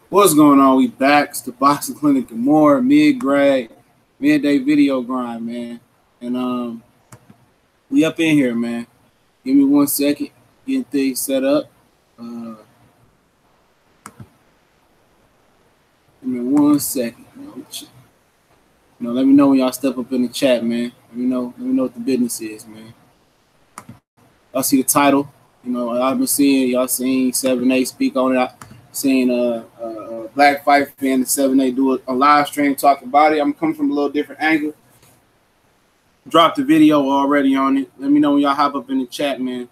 What's going on? We back. It's the Boxing Clinic and more mid-grade, midday video grind, man. And we up in here, man. Give me 1 second, getting things set up. Give me 1 second. Let me know when y'all step up in the chat, man. Let me know what the business is, man. Y'all see the title? I've been seeing y'all seen 7A speak on it. Seen Black Fight fan and 7A do a live stream talk about it. I'm coming from a little different angle. Dropped the video already on it. Let me know when y'all hop up in the chat, man.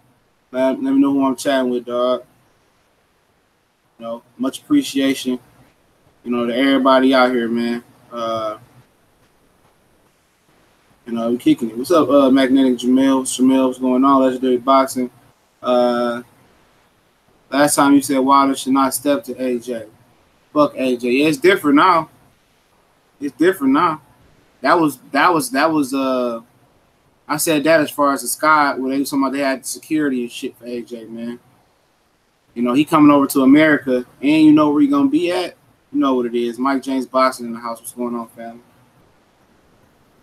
Let me know who I'm chatting with, dog. Much appreciation. To everybody out here, man. We kicking it. What's up, Magnetic Jamel? Shamel, what's going on? Legendary Boxing. Last time you said Wilder should not step to AJ. Fuck AJ. Yeah, it's different now. It's different now. That was I said that as far as the sky where they was talking about they had security and shit for AJ, man. He coming over to America and you know where he gonna be at? You know what it is. Mike James Boxing in the house. What's going on, family?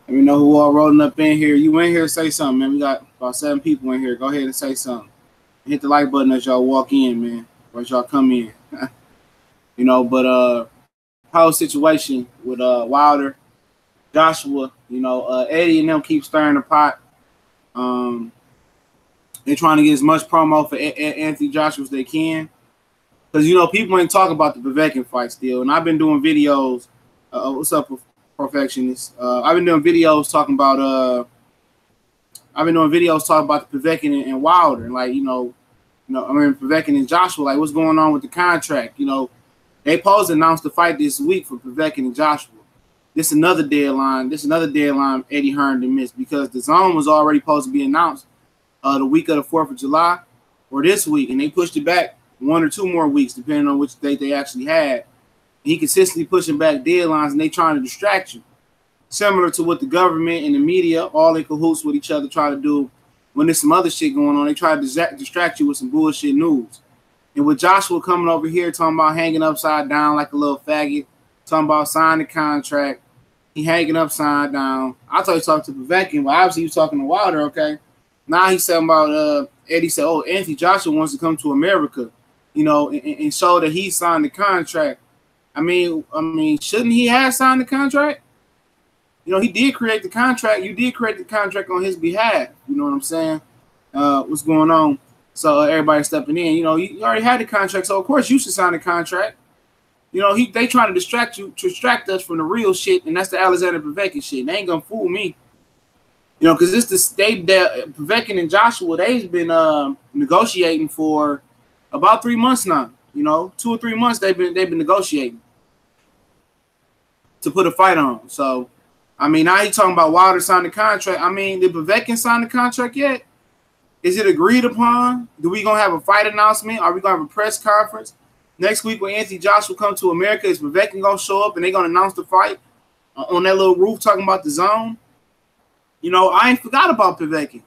Let me know who all rolling up in here. You in here, say something, man. We got about 7 people in here. Go ahead and say something. Hit the like button as y'all walk in, man. Or as y'all come in. But whole situation with Wilder, Joshua, Eddie and them keep stirring the pot. They're trying to get as much promo for Anthony Joshua as they can. Because, people ain't talking about the Povetkin fight still. And I've been doing videos. What's up, Perfectionist? I've been doing videos talking about the Povetkin and Wilder. And Povetkin and Joshua, like, what's going on with the contract? They supposed to announce the fight this week for Povetkin and Joshua. This another deadline. Eddie Herndon missed because the DAZN was already supposed to be announced the week of the 4th of July or this week, and they pushed it back 1 or 2 more weeks, depending on which date they actually had. And he consistently pushing back deadlines, and they trying to distract you. Similar to what the government and the media, all in cahoots with each other, try to do when there's some other shit going on. They try to distract you with some bullshit news. And with Joshua coming over here talking about hanging upside down like a little faggot, talking about signing the contract, he hanging upside down. I thought he talked to Povetkin, but obviously he was talking to Wilder, okay? Now he's talking about Eddie said, oh, Anthony Joshua wants to come to America, and show that he signed the contract. I mean, shouldn't he have signed the contract? He did create the contract. You did create the contract on his behalf. You know what I'm saying? What's going on? So everybody stepping in. You already had the contract, so of course you should sign the contract. They trying to distract us from the real shit, and that's the Alexander Povetkin shit. They ain't gonna fool me. Because Povetkin and Joshua, they've been negotiating for about 3 months now. 2 or 3 months they've been negotiating to put a fight on. So, now he's talking about Wilder signed the contract. Did Povetkin sign the contract yet? Is it agreed upon? Do we gonna have a fight announcement? Are we gonna have a press conference next week when Anthony Joshua come to America? Is Povetkin gonna show up and they gonna announce the fight on that little roof talking about the DAZN? I ain't forgot about Povetkin.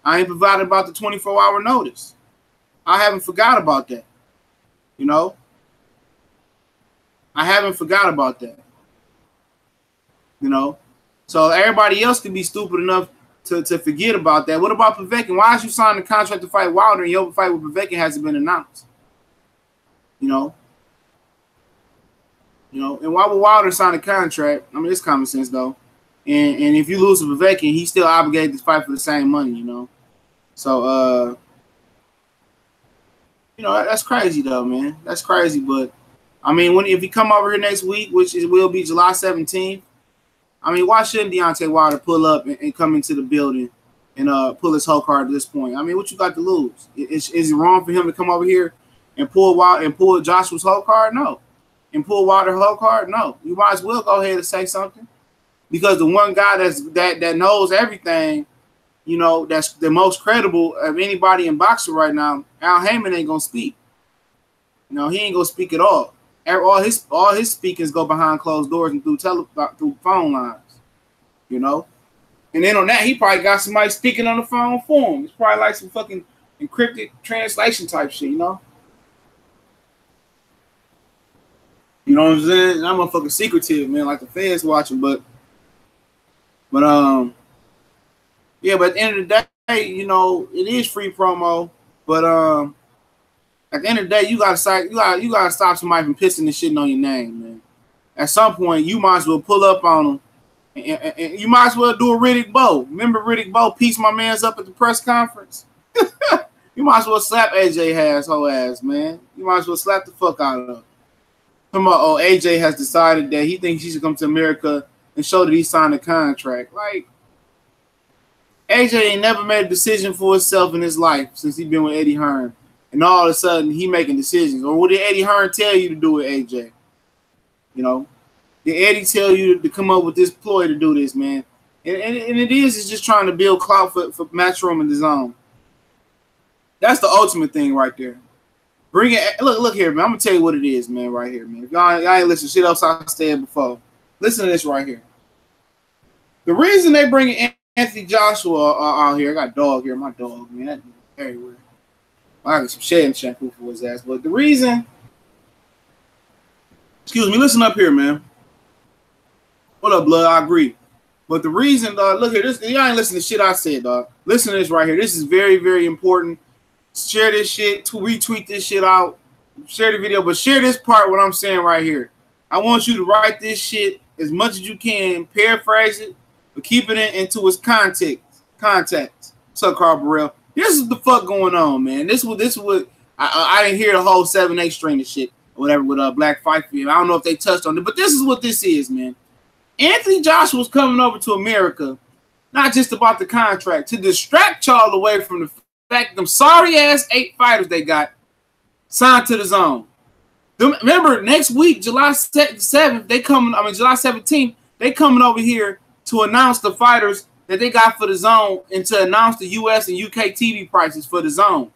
I ain't forgot about the 24-hour notice. I haven't forgot about that. I haven't forgot about that. So everybody else could be stupid enough to forget about that. What about Povetkin? Why did you sign the contract to fight Wilder and your fight with Povetkin hasn't been announced? And why would Wilder sign a contract? It's common sense though. And if you lose to Povetkin, he's still obligated to fight for the same money, So that's crazy though, man. That's crazy. But if he come over here next week, which will be July 17th, why shouldn't Deontay Wilder pull up and come into the building and pull his whole card at this point? What you got to lose? Is it wrong for him to come over here and pull Joshua's whole card? No. And pull Wilder's whole card? No. You might as well go ahead and say something. Because the one guy that knows everything, that's the most credible of anybody in boxing right now, Al Heyman ain't gonna speak. He ain't gonna speak at all. All his speakings go behind closed doors and through phone lines. And then on that, he probably got somebody speaking on the phone for him. It's probably like some fucking encrypted translation type shit, know what I'm saying? I'm motherfucking secretive, man, like the feds watching, but yeah, but at the end of the day, you know, it is free promo, but at the end of the day, you gotta stop somebody from pissing and shitting on your name, man. At some point, you might as well pull up on them, and you might as well do a Riddick Bowe. Remember Riddick Bowe pieced my man's up at the press conference? You might as well slap AJ whole ass, man. You might as well slap the fuck out of him. Come on, oh, AJ has decided that he thinks he should come to America and show that he signed a contract. Like, AJ ain't never made a decision for himself in his life since he been with Eddie Hearn. And all of a sudden, he making decisions. Or what did Eddie Hearn tell you to do with AJ? You know? Did Eddie tell you to come up with this ploy to do this, man? And it's just trying to build clout for Matchroom and DAZN. That's the ultimate thing right there. Bring it. Look here, man. I'm gonna tell you what it is, man. Right here, man. If y'all ain't listen to shit else I said before, listen to this right here. The reason they bring Anthony Joshua out here, I got a dog here. My dog, man, that everywhere. I got some shaving shampoo for his ass. But the reason, excuse me, listen up here, man. What up, blood? I agree. But the reason, dog, look here, this y'all ain't listening to shit I said, dog. Listen to this right here. This is very, very important. Share this shit, retweet this shit out, share the video, but share this part, what I'm saying right here. I want you to write this shit as much as you can, paraphrase it, but keep it into its context. What's up, Carl Burrell? This is the fuck going on, man. This was I didn't hear the whole 7-8 string of shit or whatever with Black Fifield. I don't know if they touched on it, but this is what this is, man. Anthony Joshua's coming over to America, not just about the contract, to distract y'all away from the fact them sorry ass 8 fighters they got signed to DAZN. Remember, next week, July 7th, July 17th, they coming over here to announce the fighters that they got for DAZN and to announce the US and UK TV prices for DAZN.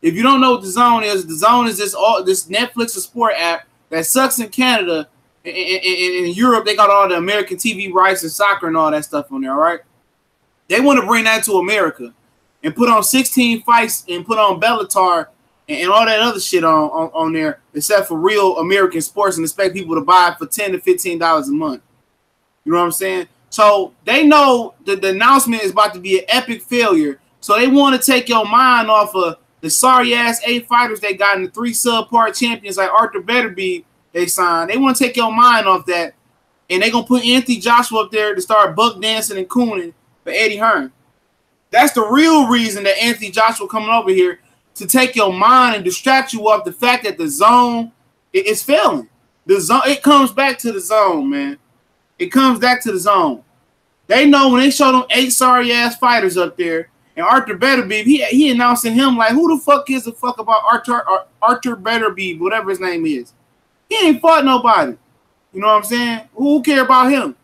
If you don't know what DAZN is this Netflix or sport app that sucks in Canada. In Europe, they got all the American TV rights and soccer and all that stuff on there, all right? They want to bring that to America and put on 16 fights and put on Bellator and all that other shit on there, except for real American sports, and expect people to buy it for $10 to $15 a month. You know what I'm saying? So they know that the announcement is about to be an epic failure. So they want to take your mind off of the sorry-ass 8 fighters they got in the 3 subpart champions like Arthur Betterby they signed. They want to take your mind off that, and they're going to put Anthony Joshua up there to start buck dancing and cooning for Eddie Hearn. That's the real reason that Anthony Joshua coming over here, to take your mind and distract you off the fact that the zone is failing. The zone, it comes back to the zone, man. It comes back to the zone. They know when they show them 8 sorry-ass fighters up there, and Arthur Betterby, he announcing him like, who the fuck gives a fuck about Arthur Betterby, whatever his name is? He ain't fought nobody. You know what I'm saying? Who care about him?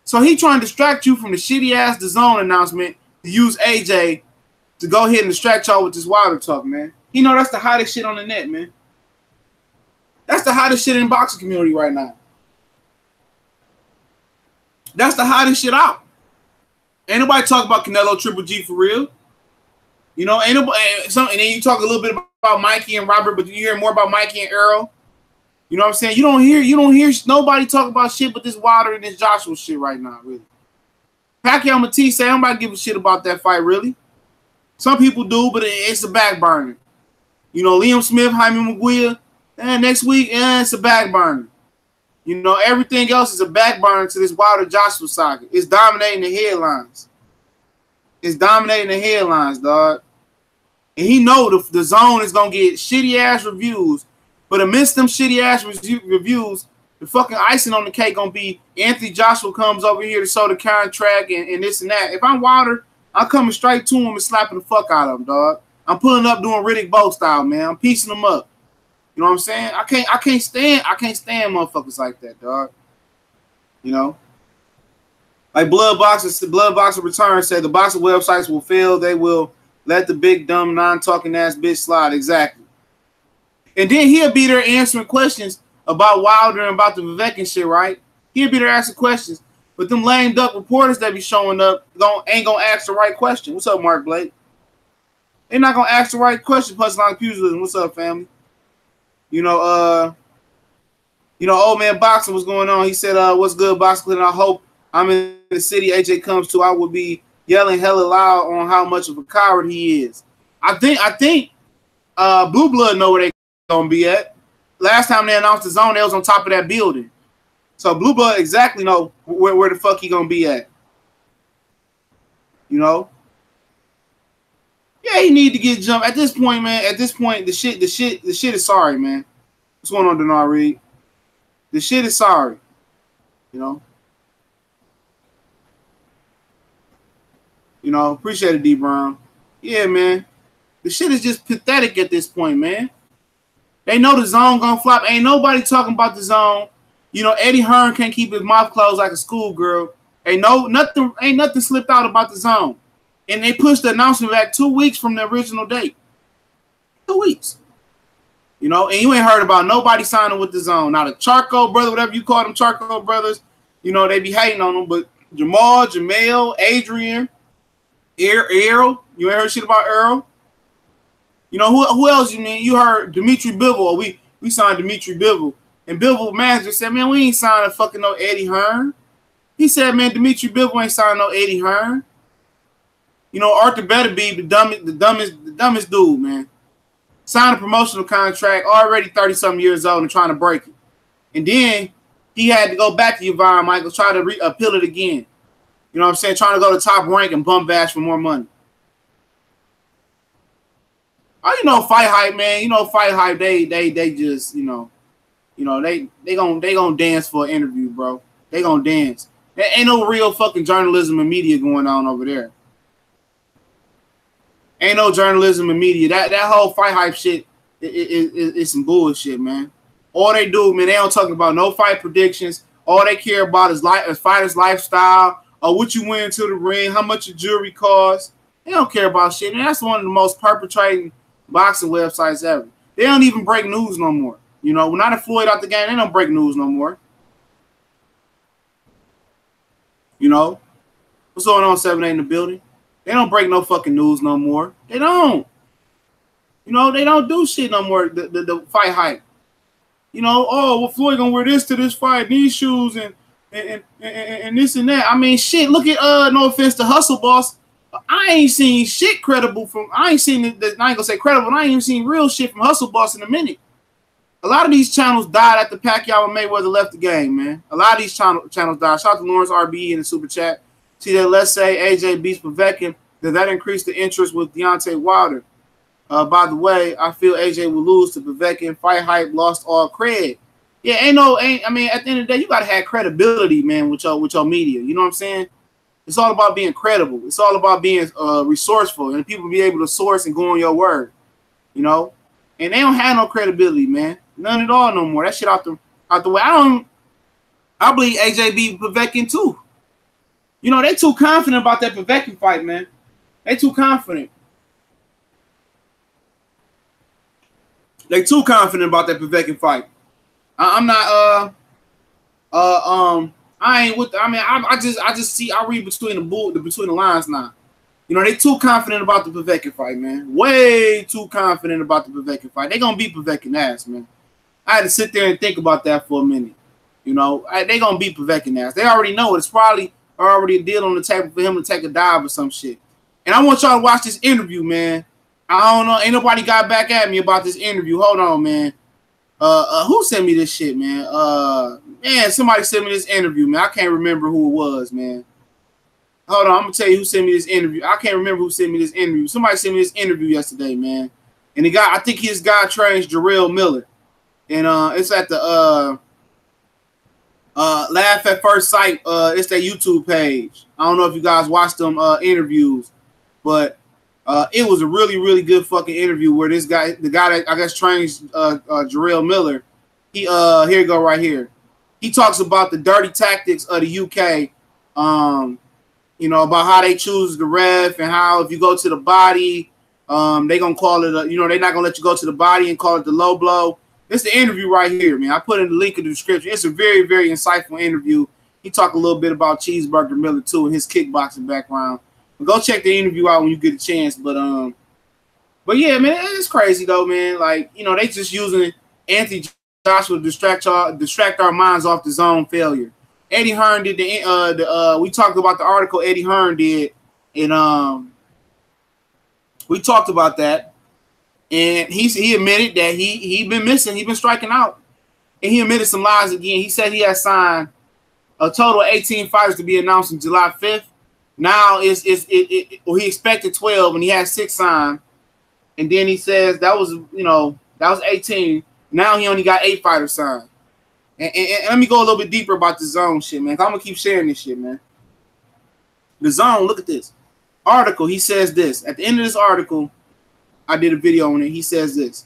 So he trying to distract you from the shitty-ass DAZN announcement to use AJ to go ahead and distract y'all with this Wilder talk, man. You know that's the hottest shit on the net, man. That's the hottest shit in the boxing community right now. That's the hottest shit out. Ain't nobody talk about Canelo Triple G for real. You know, ain't nobody, and then you talk a little bit about Mikey and Robert, but you hear more about Mikey and Earl. You know what I'm saying? You don't hear nobody talk about shit but this Wilder and this Joshua shit right now, really. Pacquiao Matisse say, I'm about to give a shit about that fight, really. Some people do, but it's a back burner. You know, Liam Smith, Jaime Munguia, next week, it's a back burner. You know, everything else is a back burner to this Wilder Joshua saga. It's dominating the headlines. It's dominating the headlines, dog. And he know the zone is going to get shitty-ass reviews. But amidst them shitty-ass reviews, the fucking icing on the cake going to be Anthony Joshua comes over here to show the contract and this and that. If I'm Wilder, I'm coming straight to him and slapping the fuck out of him, dog. I'm pulling up doing Riddick Bowe style, man. I'm piecing them up. You know what I'm saying? I can't stand motherfuckers like that, dog. You know? Like Blood Boxer Return said, the boxing websites will fail. They will let the big, dumb, non-talking ass bitch slide. Exactly. And then he'll be there answering questions about Wilder and about the Vivek and shit, right? He'll be there asking questions. But them lame duck reporters that be showing up ain't going to ask the right question. What's up, Mark Blake? They're not going to ask the right question, punchline pugilism. What's up, family? You know, You know, old man boxing was going on. He said, "What's good, boxing? I hope I'm in the city AJ comes to. I will be yelling hella loud on how much of a coward he is." I think Blue Blood know where they gonna be at. Last time they announced the zone, they was on top of that building. So Blue Blood exactly know where the fuck he gonna be at. You know? Yeah, he need to get jumped. At this point, man, at this point, the shit is sorry, man. What's going on, Denard Reed? The shit is sorry. You know? You know, appreciate it, D Brown. Yeah, man. The shit is just pathetic at this point, man. They know the zone gonna flop. Ain't nobody talking about the zone. You know, Eddie Hearn can't keep his mouth closed like a schoolgirl. Ain't nothing slipped out about the zone. And they pushed the announcement back 2 weeks from the original date. 2 weeks. You know, and you ain't heard about nobody signing with the zone. Now the Charcoal brother, whatever you call them, Charcoal brothers, you know, they be hating on them. But Jamal, Jamel, Adrian, Earl, you ain't heard shit about Earl? You know, who else you mean? You heard Dimitri Bivol. We signed Dimitri Bivol. And Bivol manager said, man, we ain't signing fucking no Eddie Hearn. He said, man, Dimitri Bivol ain't signing no Eddie Hearn. You know, Arthur better be the dumbest dude, man. Signed a promotional contract, already 30-something years old and trying to break it. And then he had to go back to Yvonne Michaels, try to appeal it again. You know what I'm saying? Trying to go to top rank and bum bash for more money. Oh, you know, Fight Hype, man. You know, Fight Hype, they just, you know, they gonna dance for an interview, bro. They gonna dance. There ain't no real fucking journalism and media going on over there. Ain't no journalism and media. That whole Fight Hype shit is some bullshit, man. All they do, man, they don't talk about no fight predictions. All they care about is fighters' lifestyle, or what you win to the ring, how much your jewelry costs. They don't care about shit. And that's one of the most perpetrating boxing websites ever. They don't even break news no more. You know, when I had Floyd out the game, they don't break news no more. You know? What's going on, 7-8 in the building? They don't break no fucking news no more. They don't. You know, they don't do shit no more, the Fight Hype. You know, oh, well, Floyd gonna wear this to this fight, these shoes, and this and that. I mean, shit, look at, no offense to Hustle Boss. I ain't seen shit credible from, I ain't ain't gonna say credible, I ain't even seen real shit from Hustle Boss in a minute. A lot of these channels died after Pacquiao and Mayweather left the game, man. A lot of these channels died. Shout out to Lawrence RBE in the super chat. See that, let's say AJ beats Povetkin, does that increase the interest with Deontay Wilder? By the way, I feel AJ will lose to Povetkin. Fight Hype lost all cred. Yeah, I mean, at the end of the day, you gotta have credibility, man, with your media. You know what I'm saying? It's all about being credible. It's all about being resourceful and people be able to source and go on your word. You know? And they don't have no credibility, man. None at all no more. That shit out the way. I believe AJ beat Povetkin too. You know, they too confident about that Povetkin fight, man. They too confident. They too confident about that Povetkin fight. I'm not I ain't with I just see, I read between the lines now. You know, they too confident about the Povetkin fight, man. Way too confident about the Povetkin fight. They gonna beat Povetkin ass, man. I had to sit there and think about that for a minute. You know, they gonna beat Povetkin ass. They already know it. It's probably already a deal on the table for him to take a dive or some shit. And I want y'all to watch this interview, man. I don't know. Ain't nobody got back at me about this interview. Hold on, man. Who sent me this shit, man? Man, somebody sent me this interview, man. I can't remember who it was, man. Hold on, I'm gonna tell you who sent me this interview. I can't remember who sent me this interview. Somebody sent me this interview yesterday, man. And the guy, I think his guy trains Jarrell Miller. And it's at the Laugh at First Sight. It's their YouTube page. I don't know if you guys watched them interviews, but it was a really, really good fucking interview where this guy, the guy that I guess trains Jarrell Miller, he here you go right here. He talks about the dirty tactics of the UK, you know, about how they choose the ref and how if you go to the body, they gonna call it, you know, they're not gonna let you go to the body and call it the low blow. It's the interview right here, man. I put in the link in the description. It's a very, very insightful interview. He talked a little bit about Cheeseburger Miller too and his kickboxing background. But go check the interview out when you get a chance. But yeah, man, it's crazy though, man. Like, you know, they just using Anthony Joshua distract our minds off the zone failure. Eddie Hearn did we talked about the article Eddie Hearn did, and we talked about that, and he admitted that he been missing, he been striking out, and he admitted some lies again. He said he had signed a total of 18 fighters to be announced on July 5th. Now he expected 12, and he had 6 signed, and then he says that was 18. Now he only got 8 fighters signed. And let me go a little bit deeper about the zone shit, man. I'm gonna keep sharing this shit, man. The zone, look at this article. He says this at the end of this article. I did a video on it. He says this.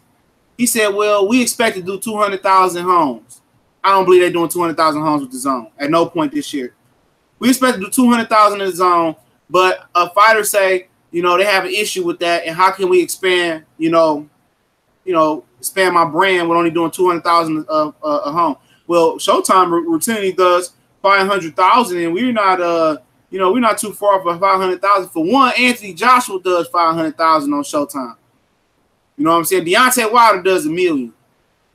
He said, "Well, we expect to do 200,000 homes. I don't believe they're doing 200,000 homes with the zone at no point this year. We expect to do 200,000 in the zone, but a fighter say, they have an issue with that, and how can we expand, expand my brand with only doing 200,000 a home? Well, Showtime routinely does 500,000, and we're not not too far for 500,000. For one, Anthony Joshua does 500,000 on Showtime. You know what I'm saying? Deontay Wilder does 1 million.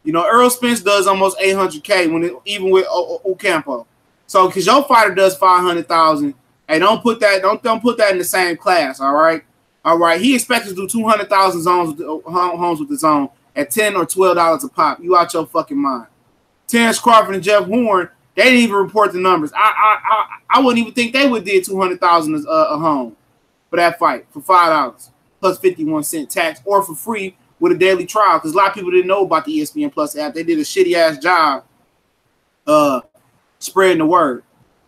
Earl Spence does almost 800K even with Ocampo. So, because your fighter does 500,000, hey, don't put that in the same class. All right. He expects to do 200,000 homes with the zone at $10 or $12 a pop. You out your fucking mind. Terrence Crawford and Jeff Horn, they didn't even report the numbers. I wouldn't even think they would did 200,000 a home for that fight for $5 plus 51 cent tax, or for free with a daily trial, because a lot of people didn't know about the ESPN Plus app. They did a shitty ass job spreading the word.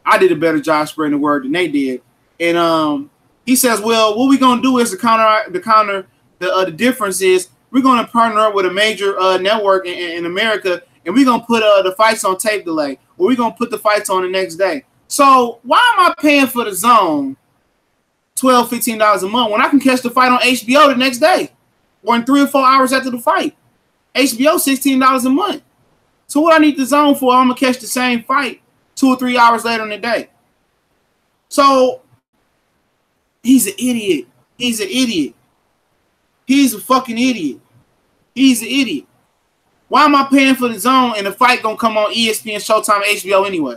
I did a better job spreading the word than they did. And he says, well, what we're gonna do is the difference is we're gonna partner up with a major network in America, and we're gonna put the fights on tape delay, or we're gonna put the fights on the next day. So why am I paying for the zone $12, $15 a month when I can catch the fight on HBO the next day, or in 3 or 4 hours after the fight? HBO $16 a month. So what I need the zone for? I'm gonna catch the same fight 2 or 3 hours later in the day. So he's an idiot. He's an idiot. He's a fucking idiot. He's an idiot. Why am I paying for the zone and the fight gonna come on ESPN, Showtime, HBO anyway?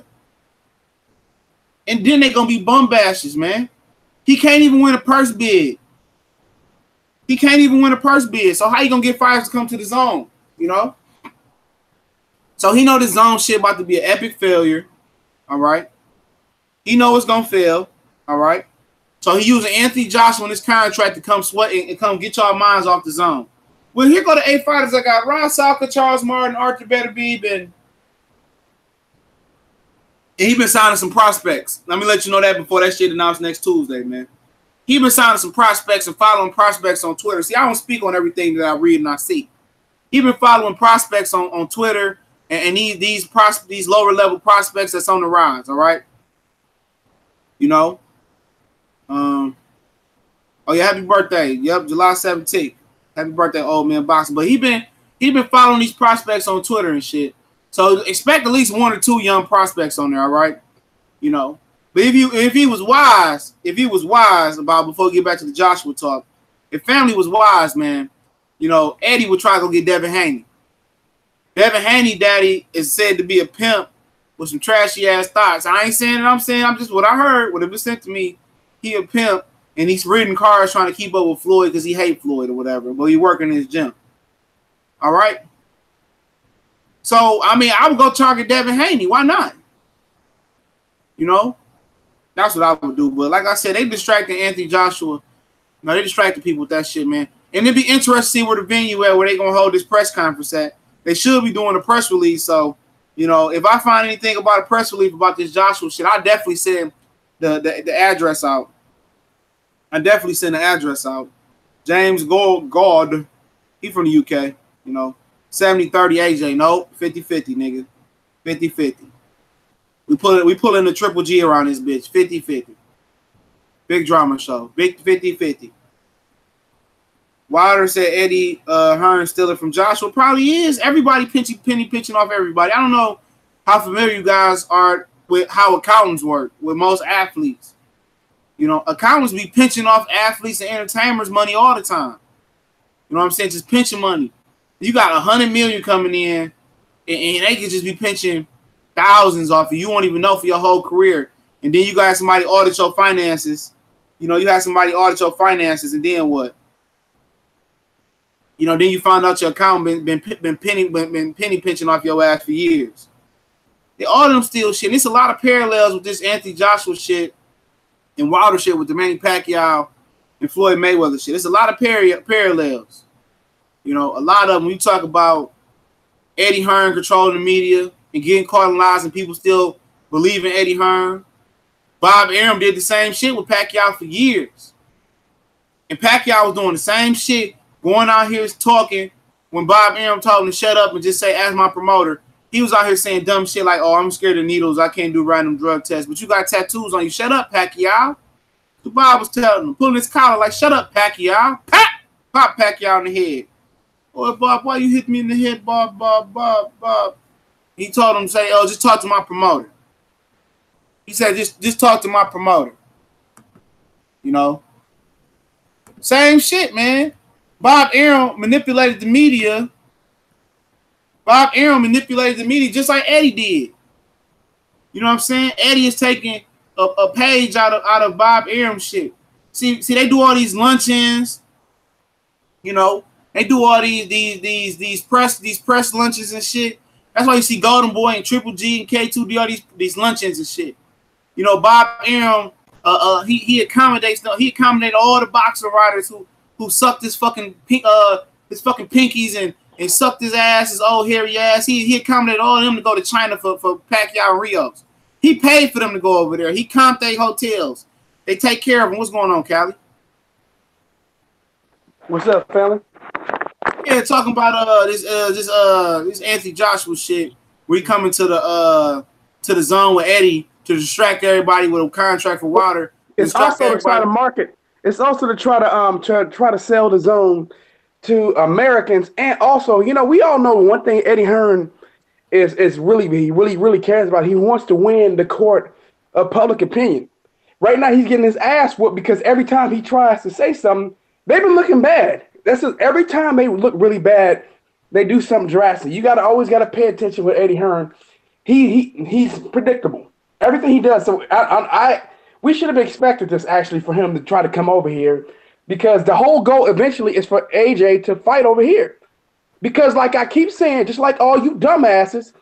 And then they're gonna be bum bashes, man. He can't even win a purse bid. He can't even win a purse bid. So how you gonna get fighters to come to the zone? So he know the zone shit about to be an epic failure. All right. He know it's gonna fail. All right. So he using Anthony Joshua in his contract to come sweat and come get y'all minds off the zone. Well, here go the 8 fighters. I got Ron Salka, Charles Martin, Arthur Beterbiev, and he been signing some prospects. Let me let you know that before that shit announced next Tuesday, man. He been signing some prospects and following prospects on Twitter. See, I don't speak on everything that I read and I see. He been following prospects on Twitter and these lower level prospects that's on the rise. All right. Oh yeah, happy birthday. Yep, July 17th. Happy birthday, old man boxing. But he been following these prospects on Twitter and shit. So expect at least 1 or 2 young prospects on there, all right? But if he was wise about, before we get back to the Joshua talk, if family was wise, man, Eddie would try to go get Devin Haney. Devin Haney daddy is said to be a pimp with some trashy ass thoughts. I ain't saying it, I'm just what I heard, what it was sent to me. He a pimp. And he's riding cars trying to keep up with Floyd because he hates Floyd or whatever. But he working in his gym. All right? So, I mean, I would go target Devin Haney. Why not? That's what I would do. But like I said, they distracted Anthony Joshua. They distracted people with that shit, man. And it'd be interesting to see where the venue at, where they going to hold this press conference at. They should be doing a press release. So, if I find anything about a press release about this Joshua shit, I'll definitely send the address out. I definitely send the address out. James Gaud, he from the UK, 70-30 AJ. Nope, 50-50, nigga. 50-50. We pull in the triple G around this bitch. 50-50. Big drama show. Big 50-50. Wilder said Eddie Hearn stealing from Joshua. Probably is. Everybody pinching off everybody. I don't know how familiar you guys are with how accountants work with most athletes. Accountants be pinching off athletes and entertainers money all the time. You know what I'm saying? Just pinching money. You got $100 million coming in, and they could just be pinching thousands off of you. You won't even know for your whole career. And then you got somebody audit your finances. You know, you have somebody audit your finances, and then what? You know, then you find out your account been penny pinching off your ass for years. All of them still shit. And it's a lot of parallels with this Anthony Joshua shit and Wilder shit with the Manny Pacquiao and Floyd Mayweather shit. There's a lot of parallels. You know, a lot of them. When you talk about Eddie Hearn controlling the media and getting caught in lies, and people still believe in Eddie Hearn. Bob Arum did the same shit with Pacquiao for years. And Pacquiao was doing the same shit, going out here talking when Bob Arum told him to shut up and just say, ask my promoter. He was out here saying dumb shit like, oh, I'm scared of needles. I can't do random drug tests. But you got tattoos on you. Shut up, Pacquiao. The Bob was telling him, pulling his collar like, shut up, Pacquiao. Pop Pacquiao in the head. Oh, Bob, why you hit me in the head, Bob? He told him, say, oh, just talk to my promoter. He said, just talk to my promoter. You know? Same shit, man. Bob Arum manipulated the media. Bob Arum manipulated the media just like Eddie did. You know what I'm saying? Eddie is taking a page out of Bob Arum shit. See, they do all these luncheons. You know, they do all these press lunches and shit. That's why you see Golden Boy and Triple G and K2 do all these luncheons and shit. You know, Bob Arum, he accommodated all the boxer riders who sucked his fucking pinkies and sucked his ass, his old hairy ass. He accommodated all of them to go to China for Pacquiao and Rios. He paid for them to go over there. He comped their hotels. They take care of them. What's going on, Callie? What's up, family? Yeah, talking about this Anthony Joshua shit. We coming to the zone with Eddie to distract everybody with a contract for Wilder. It's also to try to market. It's also to try to sell the zone to Americans, and also, you know, we all know one thing Eddie Hearn is really cares about. He wants to win the court of public opinion. Right now, he's getting his ass whooped because every time he tries to say something, they've been looking bad. Every time they look really bad, they do something drastic. You always got to pay attention with Eddie Hearn. He's predictable. Everything he does. So we should have expected this actually for him to try to come over here, because the whole goal eventually is for AJ to fight over here. Because like I keep saying, just like all you dumbasses,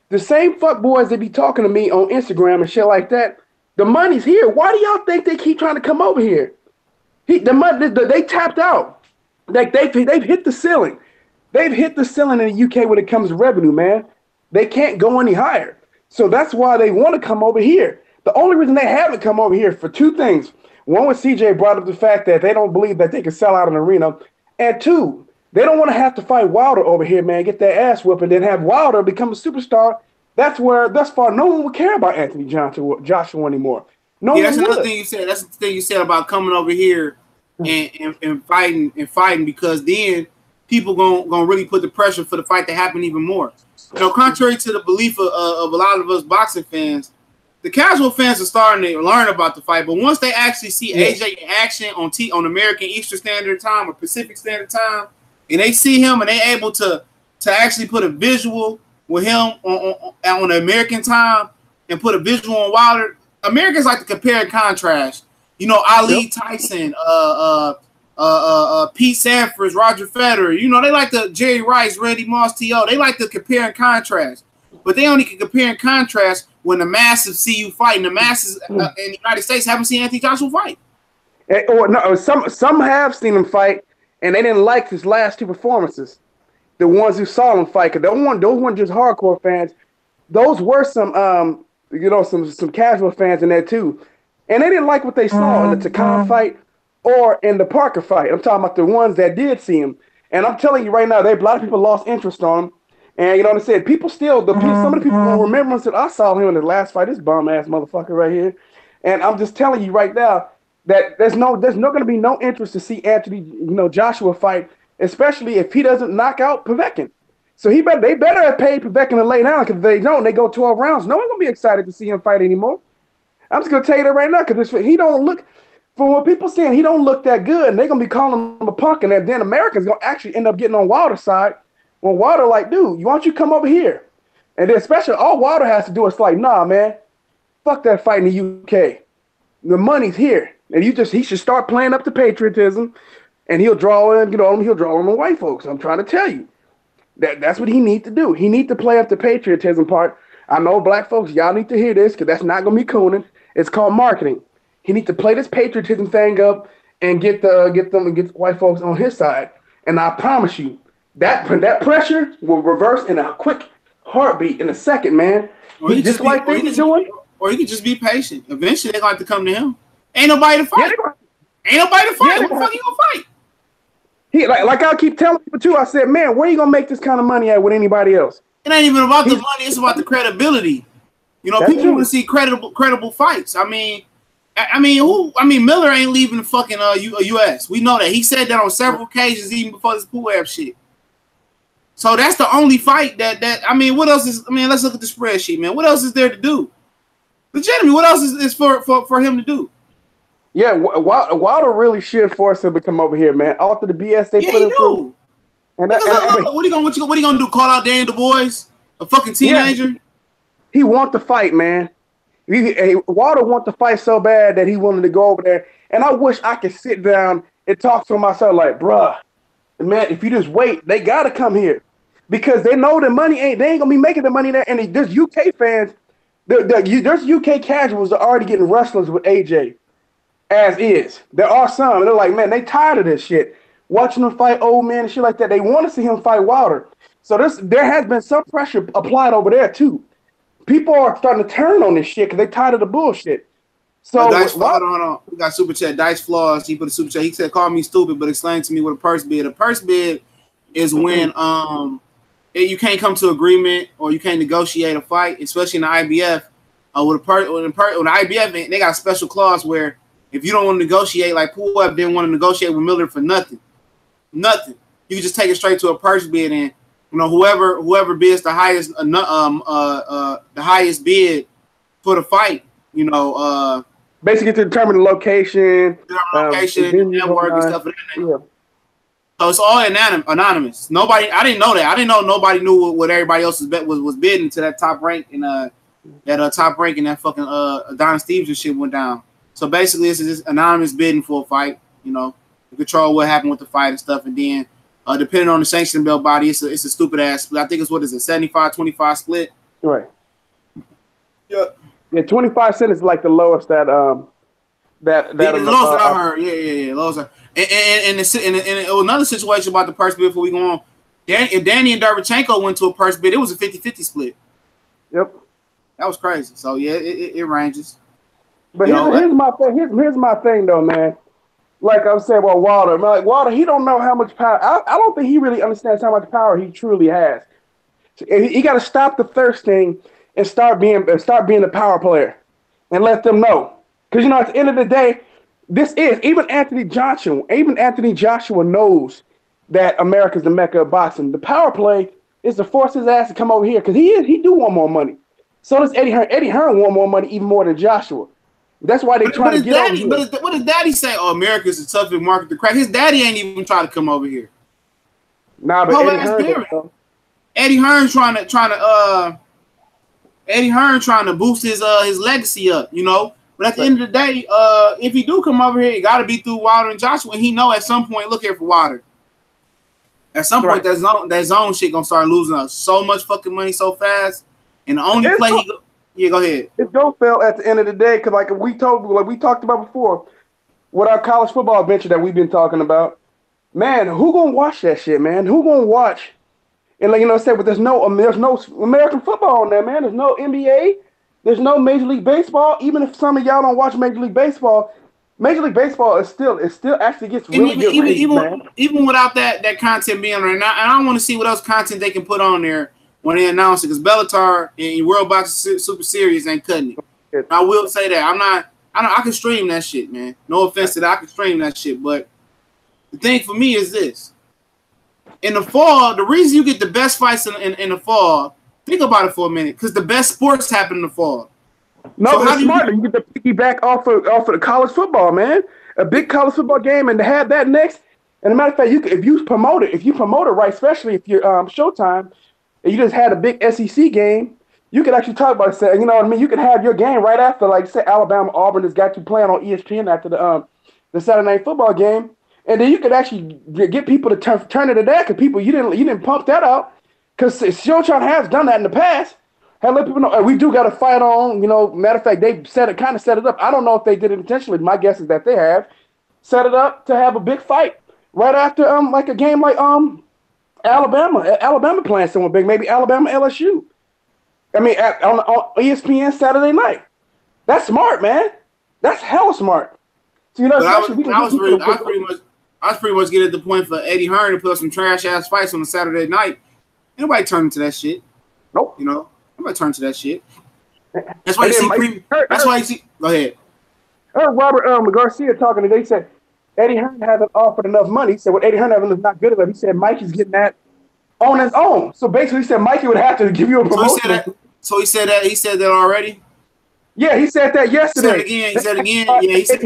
the same fuckboys that be talking to me on Instagram and shit like that, the money's here. Why do y'all think they keep trying to come over here? They tapped out. Like they've hit the ceiling. They've hit the ceiling in the UK when it comes to revenue, man. They can't go any higher. So that's why they want to come over here. The only reason they haven't come over here for two things. One was CJ brought up the fact that they don't believe that they can sell out an arena. And two, they don't want to have to fight Wilder over here, man, get their ass whooped, and then have Wilder become a superstar. That's far no one would care about Anthony Joshua anymore. That's another thing you said. That's the thing you said about coming over here and fighting, because then people gonna really put the pressure for the fight to happen even more. You know, contrary to the belief of a lot of us boxing fans, the casual fans are starting to learn about the fight. But once they actually see AJ in action on American Eastern Standard Time or Pacific Standard Time, and they see him and they're able to actually put a visual with him on American time and put a visual on Wilder, Americans like to compare and contrast. You know, Ali, Tyson, Pete Sampras, Roger Federer. You know, they like to Jerry Rice, Randy Moss, T.O. They like to compare and contrast. But they only can compare and contrast when the masses see you fight. And the masses in the United States haven't seen Anthony Joshua fight. Or no, some have seen him fight, and they didn't like his last two performances. The ones who saw him fight, because those weren't just hardcore fans. Those were some some casual fans in there too. And they didn't like what they saw in the Takam fight or in the Parker fight. I'm talking about the ones that did see him. And I'm telling you right now, a lot of people lost interest on him. And you know what I said? People still, some of the people will remember and said, I saw him in the last fight, this bum-ass motherfucker right here. And I'm just telling you right now that there's going to be no interest to see Anthony, Joshua fight, especially if he doesn't knock out Povetkin. So they better have paid Povetkin to lay down, because if they don't, they go 12 rounds. No one's going to be excited to see him fight anymore. I'm just going to tell you that right now, because he don't look, for what people saying, he don't look that good, and they're going to be calling him a punk, and then Americans going to actually end up getting on Wilder's side when Wilder like, dude, why don't you come over here? And then especially all Wilder has to do is like, nah, man, fuck that fight in the UK. The money's here. And he should start playing up the patriotism, and he'll draw in, he'll draw in the white folks. I'm trying to tell you. That's what he needs to do. He needs to play up the patriotism part. I know black folks, y'all need to hear this because that's not gonna be cooning. It's called marketing. He needs to play this patriotism thing up and get the white folks on his side. And I promise you, that pressure will reverse in a quick heartbeat in a second, man. Or he just like they're doing. Or he could just be patient. Eventually, they're going to have to come to him. Ain't nobody to fight. Ain't nobody to fight. What the fuck you gonna fight? He like I keep telling people too. I said, man, where you gonna make this kind of money at with anybody else? It ain't even about the money. It's about the credibility. People want to see credible fights. I mean, Miller ain't leaving the fucking U.S. We know that. He said that on several occasions, even before this Pulev shit. So that's the only fight that what else is? Let's look at the spreadsheet, man. What else is there to do? Legitimately, what else is for him to do? Yeah, Wilder really should force him to come over here, man. After the BS they put him through. And what are you gonna do? Call out Daniel Du Bois, a fucking teenager? Yeah, he want to fight, man. Wilder want to fight so bad that he wanted to go over there. And I wish I could sit down and talk to myself like, bruh, man, if you just wait, they gotta come here because they know the money they ain't gonna be making the money there. And there's UK fans, there's UK casuals that are already getting wrestlers with AJ. As is. There are some. They're like, man, they tired of this shit. Watching him fight old men and shit like that. They want to see him fight Wilder. So there has been some pressure applied over there, too. People are starting to turn on this shit because they tired of the bullshit. So, we got super chat. Dice Flaws. He put a super chat. He said, call me stupid, but explain to me what a purse bid. A purse bid is when you can't come to agreement or you can't negotiate a fight, especially in the IBF. With the IBF, they got a special clause where if you don't want to negotiate, like Pulev didn't want to negotiate with Miller for nothing. You can just take it straight to a purse bid, and whoever bids the highest bid for the fight, basically to determine the location, network, and stuff. Yeah. So it's all anonymous. I didn't know that. I didn't know nobody knew what everybody else was bidding to that top rank and that fucking Adonis Stevenson shit went down. So basically, this is just anonymous bidding for a fight. To control what happened with the fight and stuff, and then depending on the sanction belt body, it's a stupid ass split. I think it's 75-25 split. Right. Yeah. Yeah, 25 cents is like the lowest that the lowest I heard. Yeah, lowest. And another situation about the purse bid before we go on. If Danny and Derevchenko went to a purse bid, it was a 50-50 split. Yep. That was crazy. So yeah, it ranges. But here's my thing though, man. Like I was saying about Wilder, Wilder, he don't know how much power. I don't think he really understands how much power he truly has. He got to stop the thirsting and start being a power player, and let them know. Because at the end of the day, even Anthony Joshua knows that America's the mecca of boxing. The power play is to force his ass to come over here because he do want more money. So does Eddie Hearn. Eddie Hearn want more money even more than Joshua. That's why they try to get over here. But what does Daddy say? Oh, America's a tough market to crack. His daddy ain't even trying to come over here. Nah, but Eddie Hearn's trying to boost his legacy up, But at the end of the day, if he do come over here, it got to be through Wilder and Joshua. And he know at some point, look here for Wilder. At some point, that zone shit gonna start losing us so much fucking money so fast. And the only play go ahead. It's gonna fail at the end of the day because, like we talked about before, with our college football adventure that we've been talking about. Man, who gonna watch that shit, man? Who gonna watch? And but there's no American football on there, man. There's no NBA. There's no Major League Baseball. Even if some of y'all don't watch Major League Baseball is still actually gets really good. Man. Even without that content being there, and I want to see what else content they can put on there when they announce it, because Bellator and World Boxing Super Series ain't cutting it. I will say that I can stream that shit, man. No offense to that, I can stream that shit, but the thing for me is this: in the fall, the reason you get the best fights in the fall, think about it for a minute, because the best sports happen in the fall. No, so that's smart. You get the piggyback off of the college football, man. A big college football game, and to have that next. And a matter of fact, if you promote it right, especially if you're Showtime, and you just had a big SEC game, you could actually talk about it. You know what I mean? You could have your game right after, like, say, Alabama Auburn has got you playing on ESPN after the Saturday Night Football game, and then you could actually get people to turn it to that, because people you didn't pump that out, because Showtime has done that in the past. Had let people know, hey, we do got to fight on. You know, matter of fact, they kind of set it up. I don't know if they did it intentionally. My guess is that they have set it up to have a big fight right after like a game like Alabama playing someone big, maybe Alabama LSU. I mean, on ESPN Saturday night. That's smart, man. That's hella smart. So, you know, I was pretty much getting at the point for Eddie Hearn to put some trash ass fights on a Saturday night. Nobody turning to that shit. Nope. You know, nobody turning to that shit. That's why you see. That's why you see. Go ahead. Robert Garcia talking today said Eddie Hearn hasn't offered enough money. He said what Eddie Hearn having is not good enough. He said Mikey's getting that on his own. So basically, he said Mikey would have to give you a promotion. So he said that. He said that already. Yeah, he said that yesterday. He said it again. Yeah, he said.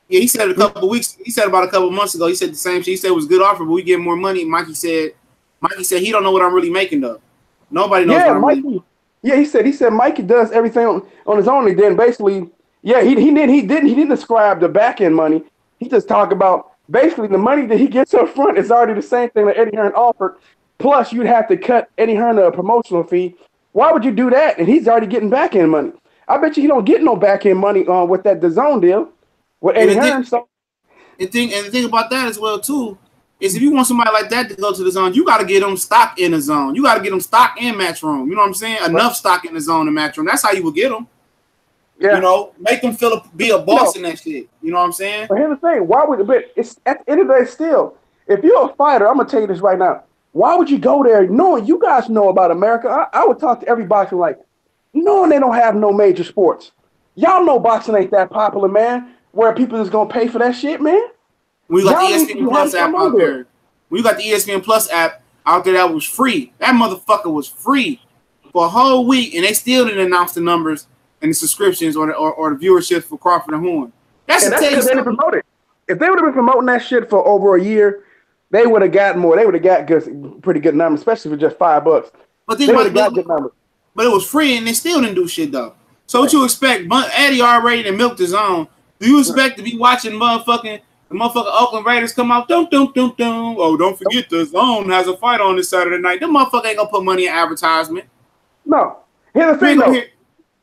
Yeah, he said it a couple weeks. He said about a couple months ago. He said the same shit. He said it was a good offer, but we get more money. Mikey said he don't know what I'm really making though. Nobody knows. Yeah, what I'm Mikey. Really. Yeah, he said Mikey does everything on his own. And then basically, yeah, he didn't describe the back end money. He just talked about basically the money that he gets up front is already the same thing that Eddie Hearn offered. Plus, you'd have to cut Eddie Hearn a promotional fee. Why would you do that? And he's already getting back end money. I bet you he don't get no back end money with that DAZN deal with Eddie Hearn. The thing about that as well too is if you want somebody like that to go to the zone, you got to get them stock in the zone. You got to get them stock in match room. You know what I'm saying? Enough stock in the zone and match room. That's how you will get them. Yeah. You know, make them be a boss in that shit. You know what I'm saying? But here's the thing: why would it's at the end of the day still? If you're a fighter, I'm gonna tell you this right now. Why would you go there knowing you guys know about America? I would talk to every boxer like, knowing they don't have no major sports. Y'all know boxing ain't that popular, man. Where people is gonna pay for that shit, man. We got the ESPN Plus app out there. We got the ESPN Plus app out there that was free. That motherfucker was free for a whole week, and they still didn't announce the numbers and the subscriptions or the viewership for Crawford and Horn. That's because they didn't promote it. If they would have been promoting that shit for over a year, they would have got more. They would have got pretty good numbers, especially for just $5. But they would have got good numbers. But it was free, and they still didn't do shit though. So what you expect? Eddie already milked his own. Do you expect to be watching the motherfucking Oakland Raiders come out? Dum dum dum dum. Oh, don't forget the Zone has a fight on this Saturday night. Them motherfucker ain't gonna put money in advertisement. No. Here's the thing though.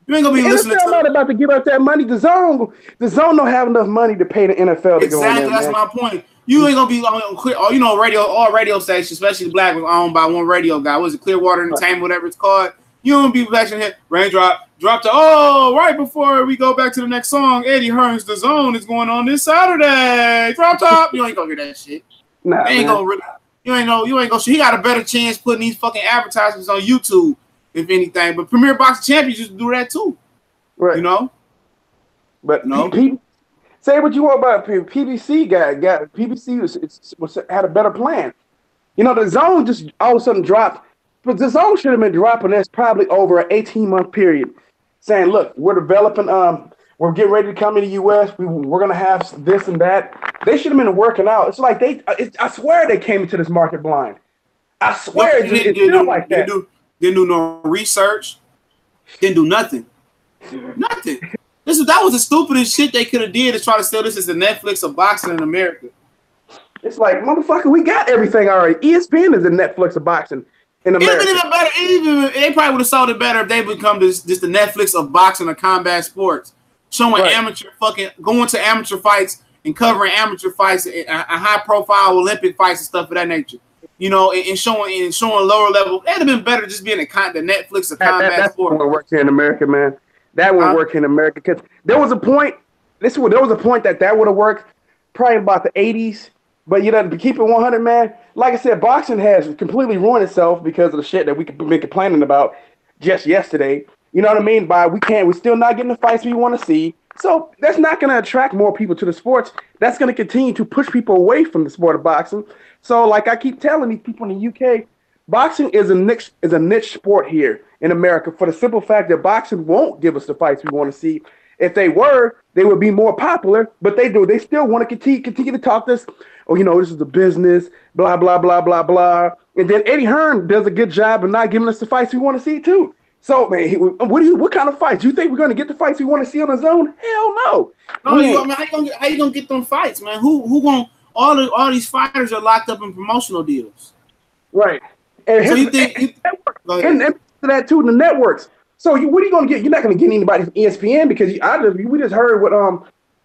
You ain't gonna be listening to. Not about to give out that money. The zone don't have enough money to pay the NFL to go in there. That's my point. You ain't gonna be on, you know, all radio stations, especially the black, was owned by one radio guy. Was it Clearwater Entertainment, whatever it's called? You don't be flashing here. Raindrop to right before we go back to the next song. Eddie Hearn's The Zone is going on this Saturday. Drop top. You ain't gonna hear that shit. Nah, they ain't gonna really. You ain't gonna. He got a better chance putting these fucking advertisements on YouTube, if anything. But Premier Boxing Champions used to do that too. Right. You know. But no. Say what you want about PBC PBC had a better plan. You know, the Zone just all of a sudden dropped. But the Zone should have been dropping this probably over an 18-month period, saying, look, we're developing, we're getting ready to come in the U.S., we're going to have this and that. They should have been working out. It's like I swear they came into this market blind. I swear it felt like that. Didn't do no research. Didn't do nothing. Nothing. That was the stupidest shit they could have did to try to sell this as the Netflix of boxing in America. It's like, motherfucker, we got everything already. ESPN is the Netflix of boxing. Even better. They probably would have sold it better if they become just the Netflix of boxing or combat sports, showing amateur going to amateur fights and covering amateur fights and high profile Olympic fights and stuff of that nature. You know, and showing lower level. That'd have been better just being the Netflix of combat sports. That would work here in America, man. That would work in America because there was a point. There was a point that would have worked probably about the 80s. But you know, to keep it 100, man, like I said, boxing has completely ruined itself because of the shit that we've been complaining about just yesterday. You know what I mean? We're still not getting the fights we want to see. So that's not going to attract more people to the sports. That's going to continue to push people away from the sport of boxing. So like I keep telling these people in the UK, boxing is a niche sport here in America for the simple fact that boxing won't give us the fights we want to see. If they were, they would be more popular, but they still want to continue to talk this. Oh, you know, this is the business, blah, blah, blah, blah, blah. And then Eddie Hearn does a good job of not giving us the fights we want to see too. So, man, what kind of fights? You think we're going to get the fights we want to see on the zone? Hell no. No, how you gonna get them fights, man? Who gonna all these fighters are locked up in promotional deals, right? And so you think and to that too, the networks. So what are you going to get? You're not going to get anybody from ESPN because we just heard what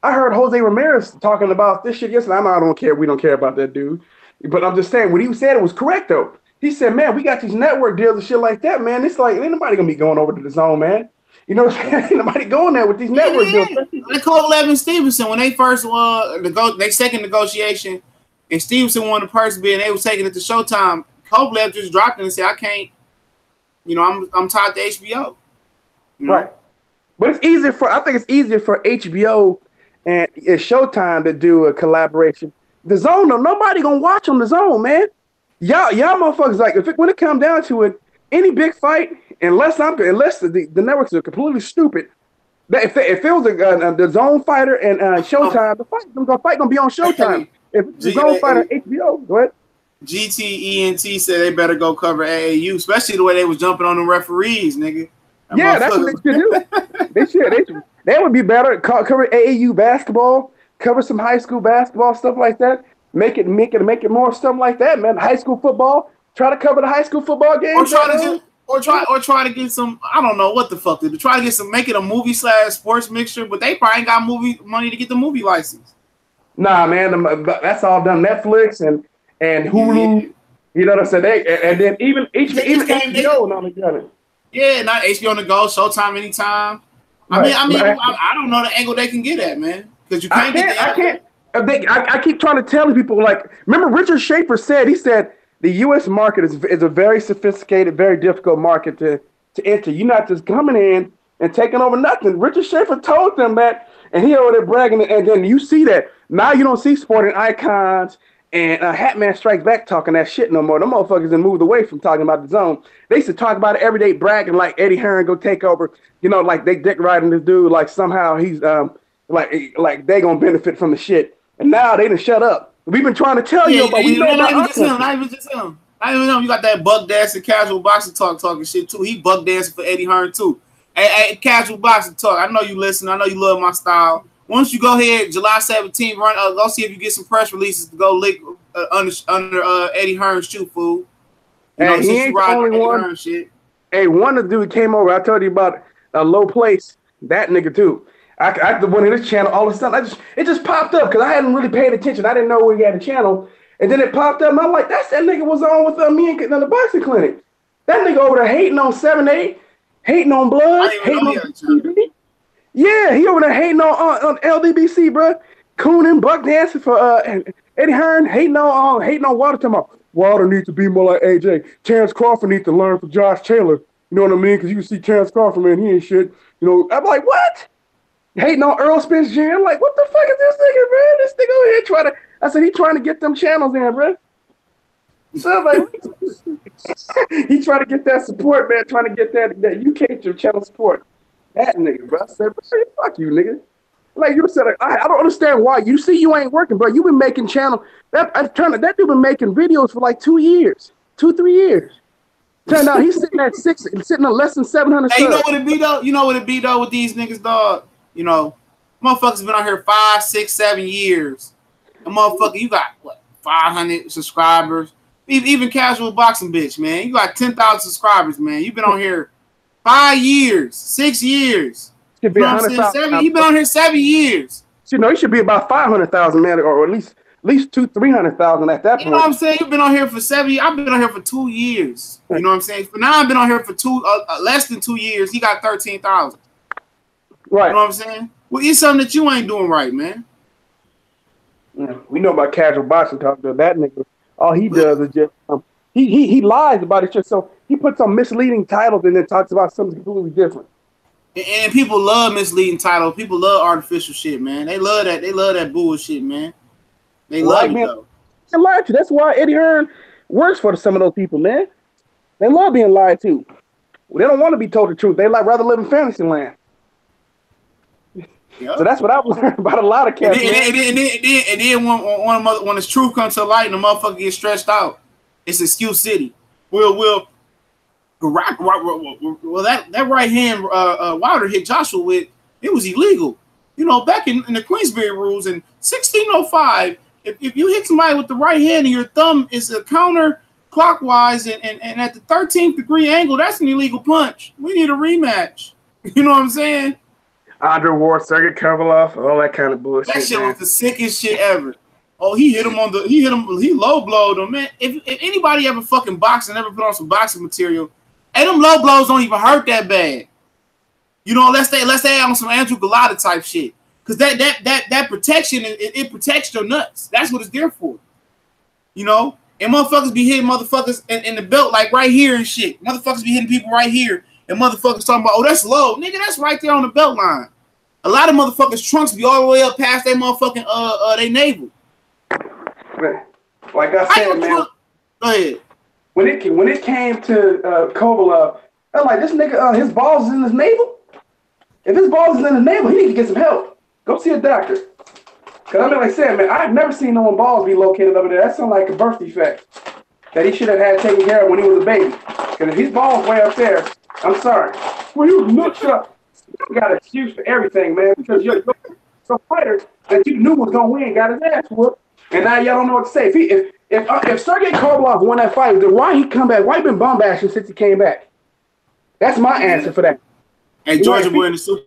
I heard Jose Ramirez talking about this shit yesterday. I don't care. We don't care about that dude. But I'm just saying what he said, it was correct though. He said, man, we got these network deals and shit like that, man. It's like ain't nobody gonna be going over to the zone, man. You know what I'm saying? Ain't nobody going there with these network deals. Like Kovalev and Stevenson, when they first they second negotiation, and Stevenson won the purse bid, and they was taking it to Showtime. Kovalev just dropped it and said, I can't, I'm tied to HBO. You know? Right. But I think it's easier for HBO and Showtime to do a collaboration. The zone, though, nobody gonna watch on the zone, man. Y'all motherfuckers, like, when it comes down to it, any big fight, unless the networks are completely stupid, that if it was the zone fighter and Showtime, the fight gonna be on Showtime. If the zone fighter HBO, go ahead. GTENT said they better go cover AAU, especially the way they was jumping on the referees, nigga. Yeah, that's what they should do. They should. They would be better cover AAU basketball, cover some high school basketball, stuff like that. Make it more stuff like that, man. High school football. Try to cover the high school football games. Or try to get some. I don't know what the fuck. To try to get some. Make it a movie / sports mixture. But they probably ain't got movie money to get the movie license. Nah, man. That's all done. Netflix and Hulu. Yeah. You know what I'm saying? And then even HBO not got it. Yeah, not HBO on the go. Showtime anytime. Right. I don't know the angle they can get at, man. Because you can't get. I can't. I keep trying to tell people, like, remember Richard Schaefer said, the U.S. market is a very sophisticated, very difficult market to enter. You're not just coming in and taking over nothing. Richard Schaefer told them that, and he over there bragging, and then you see that. Now you don't see sporting icons and Hatman Strikes Back talking that shit no more. Them motherfuckers have moved away from talking about the zone. They used to talk about it every day, bragging like Eddie Hearn go take over. Like they dick riding this dude like somehow he's like they gonna benefit from the shit. And now they done shut up. We've been trying to tell you about. Not even just him. You got that buck dancing casual boxing talking shit too. He buck dancing for Eddie Hearn too. Hey, casual boxing talk. I know you listen. I know you love my style. Once you go ahead, July 17th, go see if you get some press releases to go lick under Eddie Hearn's shoe, fool. He ain't the only one. Shit. Hey, one of the dude came over. I told you about a low place. That nigga too. I went in this channel all of a sudden. It just popped up because I hadn't really paid attention. I didn't know we had a channel, and then it popped up. And I'm like, that's that nigga was on with me and the boxing clinic. That nigga over there hating on 7-8, hating on blood, hating on TV. Yeah, he over there hating on LDBC, bro. Cooning, buck dancing for Eddie Hearn, hating on Wilder. Talking about Wilder needs to be more like AJ. Terrence Crawford needs to learn from Josh Taylor. You know what I mean? Because you can see Terrence Crawford, man, he ain't shit. I'm like, what? Hating on Earl Spence Jr. I'm like, what the fuck is this nigga, man? This nigga over here he trying to get them channels in, bro. So I'm like, he trying to get that support, man, trying to get that UK channel support. That nigga, bro. I said, bro, fuck you, nigga. Like you said, I don't understand why. You see you ain't working, bro. You been making channel. That dude been making videos for like 2 years, 2-3 years. Turned out he's sitting at less than 700 Hey, you know what it be though? You know what it be though with these niggas, dog? Motherfuckers been on here 5, 6, 7 years. And motherfucker, you got what, 500 subscribers? Even casual boxing bitch, man. You got 10,000 subscribers, man. You've been on here 5 years, 6 years. Should be 100,000. You've been on here 7 years. He should be about 500,000, man, or at least 200,000-300,000 at that point. You know what I'm saying? You've been on here for 7 years. I've been on here for 2 years. You know what I'm saying? For now, I've been on here for less than 2 years. He got 13,000. Right. You know what I'm saying? Well, it's something that you ain't doing right, man. Yeah, we know about casual boxing talk to that nigga. All he does is just he lies about it. Just so he puts on misleading titles and then talks about something completely different. And people love misleading titles. People love artificial shit, man. They love that. They love that bullshit, man. They love it, though. They lie to. That's why Eddie Hearn works for some of those people, man. They love being lied to. They don't want to be told the truth. They rather live in fantasy land. Yep. So that's what I've learned about a lot of cats. And then when the truth comes to light and the motherfucker gets stressed out. It's Excuse City. Well, that right hand Wilder hit Joshua with, it was illegal. You know, back in the Queensberry rules in 1605, if you hit somebody with the right hand and your thumb is a counterclockwise and at the 13th degree angle, that's an illegal punch. We need a rematch. You know what I'm saying? Andre Ward, Sergey Kovalev, all that kind of bullshit. That shit was the sickest shit ever. Oh, he low blowed him, man. If anybody ever fucking boxed and ever put on some boxing material, and them low blows don't even hurt that bad. You know, let's say on some Andrew Galata type shit. Because that protection, it protects your nuts. That's what it's there for. You know? And motherfuckers be hitting motherfuckers in the belt, like right here and shit. Motherfuckers be hitting people right here. And motherfuckers talking about, oh, that's low. Nigga, that's right there on the belt line. A lot of motherfuckers' trunks be all the way up past their motherfucking they navel. Like I said, man. Go ahead. When it came to Kovalev, I'm like, this nigga, his balls is in his navel. If his balls is in his navel, he needs to get some help. Go see a doctor. Cause I mean, like I said, man, I've never seen no one balls be located over there. That sounds like a birth defect that he should have had taken care of when he was a baby. Cause if his balls way up there, I'm sorry. Well, you looked up. You got an excuse for everything, man. Because you're a fighter that you knew was gonna win, got his ass whooped, and now y'all don't know what to say. If Sergey Kovalev won that fight, then why he come back? Why he been bum bashing since he came back? That's my answer for that. Hey, Georgia boy in the super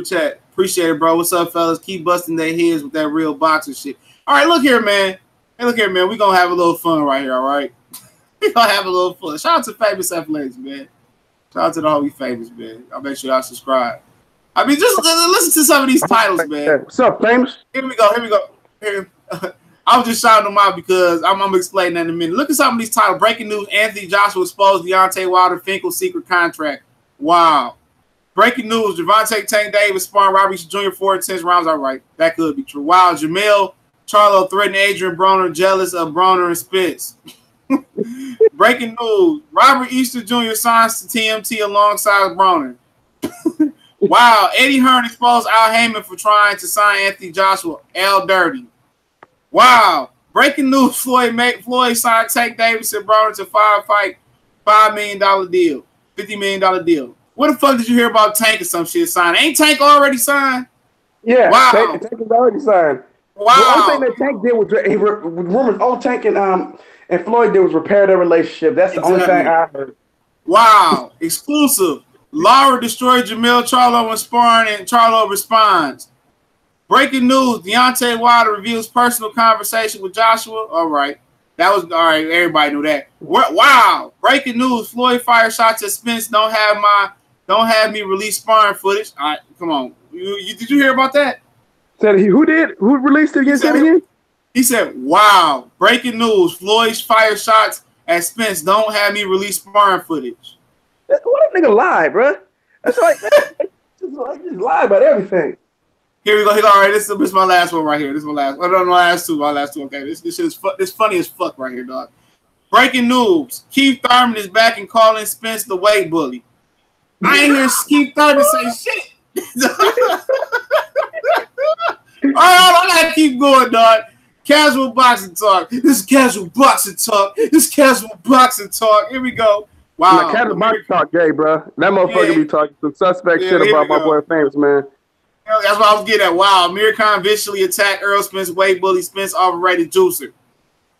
chat. Appreciate it, bro. What's up, fellas? Keep busting their heads with that real boxing shit. All right, look here, man. Hey, look here, man. We're going to have a little fun right here, all right? We're going to have a little fun. Shout out to Famous Athletics, man. Shout out to the whole Famous, man. I'll make sure y'all subscribe. I mean, just listen to some of these titles, man. What's up, Famous? Here we go. I was just shouting them out because I'm going to explain that in a minute. Look at some of these titles. Breaking news, Anthony Joshua exposed Deontay Wilder Finkel's secret contract. Wow. Breaking news, Gervonta Tank Davis sparring Robert Easter Jr. 4 intense rounds. All right, that could be true. Wow, Jamel Charlo threatened Adrian Broner, jealous of Broner and Spence. Breaking news, Robert Easter Jr. signs to TMT alongside Broner. Wow, Eddie Hearn exposed Al Heyman for trying to sign Anthony Joshua. Al Dirty. Wow. Breaking news, Floyd signed Tank Davis and Broner to five-fight, $5 million deal, $50 million deal. What the fuck did you hear about Tank or some shit signed? Ain't Tank already signed? Yeah, wow. Tank is already signed. Wow. The only thing that Tank did was rumors. All Tank and Floyd did was repair their relationship. That's the only thing I heard. Wow, exclusive. Lara destroyed Jamel Charlo when sparring, and Charlo responds. Breaking news: Deontay Wilder reveals personal conversation with Joshua. All right. That was all right. Everybody knew that. Wow! Breaking news: Floyd fire shots at Spence. Don't have me release sparring footage. All right, come on. Did you hear about that? Said he who did? Who released it again? He said, "Wow! Breaking news: Floyd fire shots at Spence. Don't have me release sparring footage." What a nigga lie, bro. That's like just lie about everything. Here we go. All right, this is my last one right here. This is my last. Oh, no, my last two. Okay, this shit is this funny as fuck right here, dog. Breaking news: Keith Thurman is back and calling Spence the weight bully. I ain't hear Keith Thurman say shit. All right, I gotta keep going, dog. Casual boxing talk. This is casual boxing talk. Here we go. Wow. Like, casual boxing talk, gay, bro. That motherfucker be talking some suspect shit about my boy Famous, man. That's what I was getting at. Wow. Amir Khan vicious attacked Earl Spence, weight bully Spence, overrated juicer.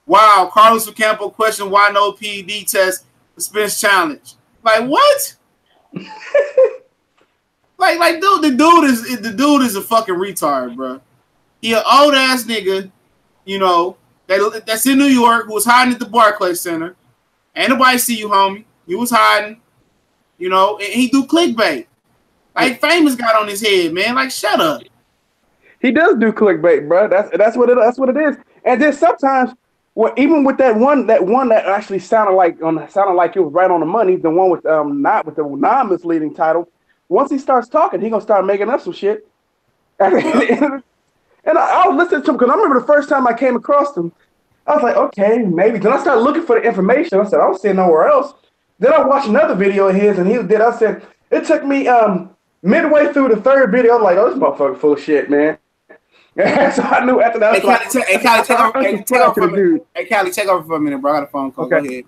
Wow. Carlos Ocampo questioned why no PED test for Spence challenge. Like, what? like, dude, the dude is a fucking retard, bro. He an old ass nigga, you know, that's in New York, who was hiding at the Barclays Center. Ain't nobody see you, homie. You was hiding, you know, and he do clickbait. Like Famous got on his head, man. Like, shut up. He does do clickbait, bro. That's what it is. And then sometimes, even with that one that actually sounded like it was right on the money, the one with not with the non-misleading title. Once he starts talking, he gonna start making up some shit. And I was listening to him because I remember the first time I came across him, I was like, okay, maybe. Then I started looking for the information. I said, I don't see it nowhere else. Then I watched another video of his, and I said, it took me midway through the third video, I was like, oh, this motherfucker full of shit, man. So I knew after that. Hey, Callie, take over for a minute. Hey, Callie, take over for a minute, bro. I got a phone call. Okay. Go ahead.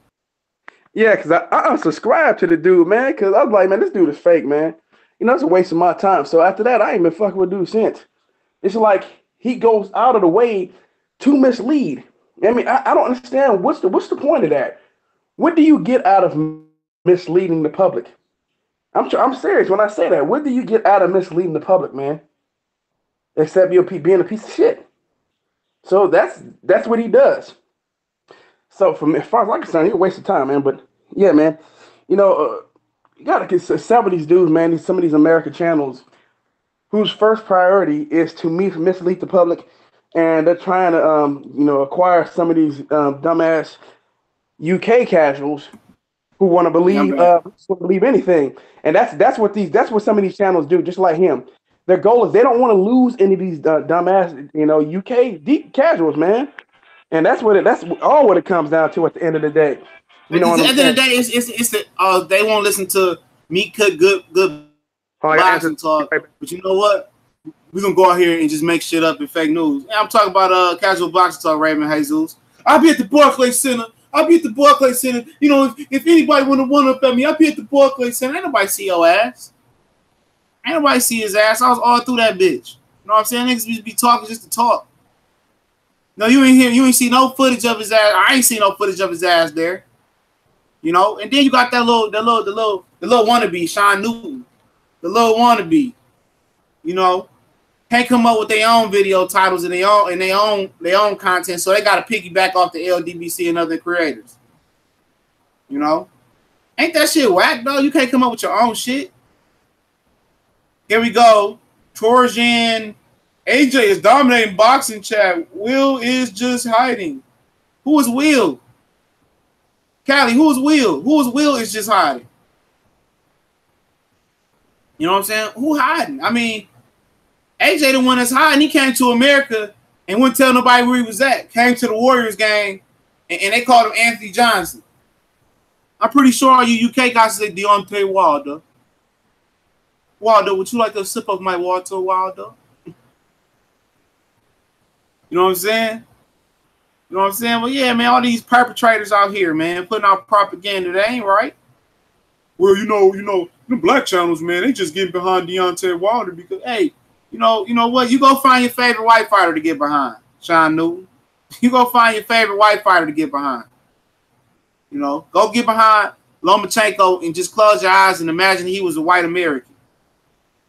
Yeah, because I unsubscribed to the dude, man, because I was like, man, this dude is fake, man. You know, it's a waste of my time. So after that, I ain't been fucking with dude since. It's like he goes out of the way to mislead. I mean, I don't understand what's the point of that. What do you get out of misleading the public? I'm serious when I say that. What do you get out of misleading the public, man? Except you're being a piece of shit. So that's what he does. So as far as I'm concerned, he's a waste of time, man. But yeah, man, you know, you gotta get some of these dudes, man. Some of these American channels, whose first priority is to mislead the public, and they're trying to, acquire some of these dumbass UK casuals who want to believe anything, and that's what some of these channels do. Just like him, their goal is they don't want to lose any of these dumbass, UK deep casuals, man. And that's what it comes down to at the end of the day. You know, at the end of the day, it's that they won't listen to me cut good boxing talk. But you know what? We're gonna go out here and just make shit up and fake news. And I'm talking about casual boxing talk, Raymond Jesus. I'll be at the Barclays Center. You know, if anybody want to one up at me, I'll be at the Barclays Center. Ain't nobody see your ass. Ain't nobody see his ass. I was all through that bitch. You know what I'm saying? Niggas just be talking just to talk. No, you ain't see no footage of his ass. I ain't seen no footage of his ass there. You know, and then you got the little wannabe, Sean Newton, the little wannabe. You know, can't come up with their own video titles and their own content, so they got to piggyback off the LDBC and other creators. You know, ain't that shit whack though? You can't come up with your own shit. Here we go, Torjan. AJ is dominating boxing chat. Will is just hiding. Who is Will? Callie, who is Will? Who is Will is just hiding? You know what I'm saying? Who hiding? I mean, AJ the one that's hiding. He came to America and wouldn't tell nobody where he was at. Came to the Warriors game and they called him Anthony Johnson. I'm pretty sure all you UK guys say Deontay Wilder. Wilder, would you like to sip of my water, Wilder? You know what I'm saying? You know what I'm saying? Well, yeah, man, all these perpetrators out here, man, putting out propaganda, that ain't right. Well, you know, the black channels, man, they just getting behind Deontay Wilder because, hey, you know what? You go find your favorite white fighter to get behind, Sean Newton. You go find your favorite white fighter to get behind. You know, go get behind Lomachenko and just close your eyes and imagine he was a white American.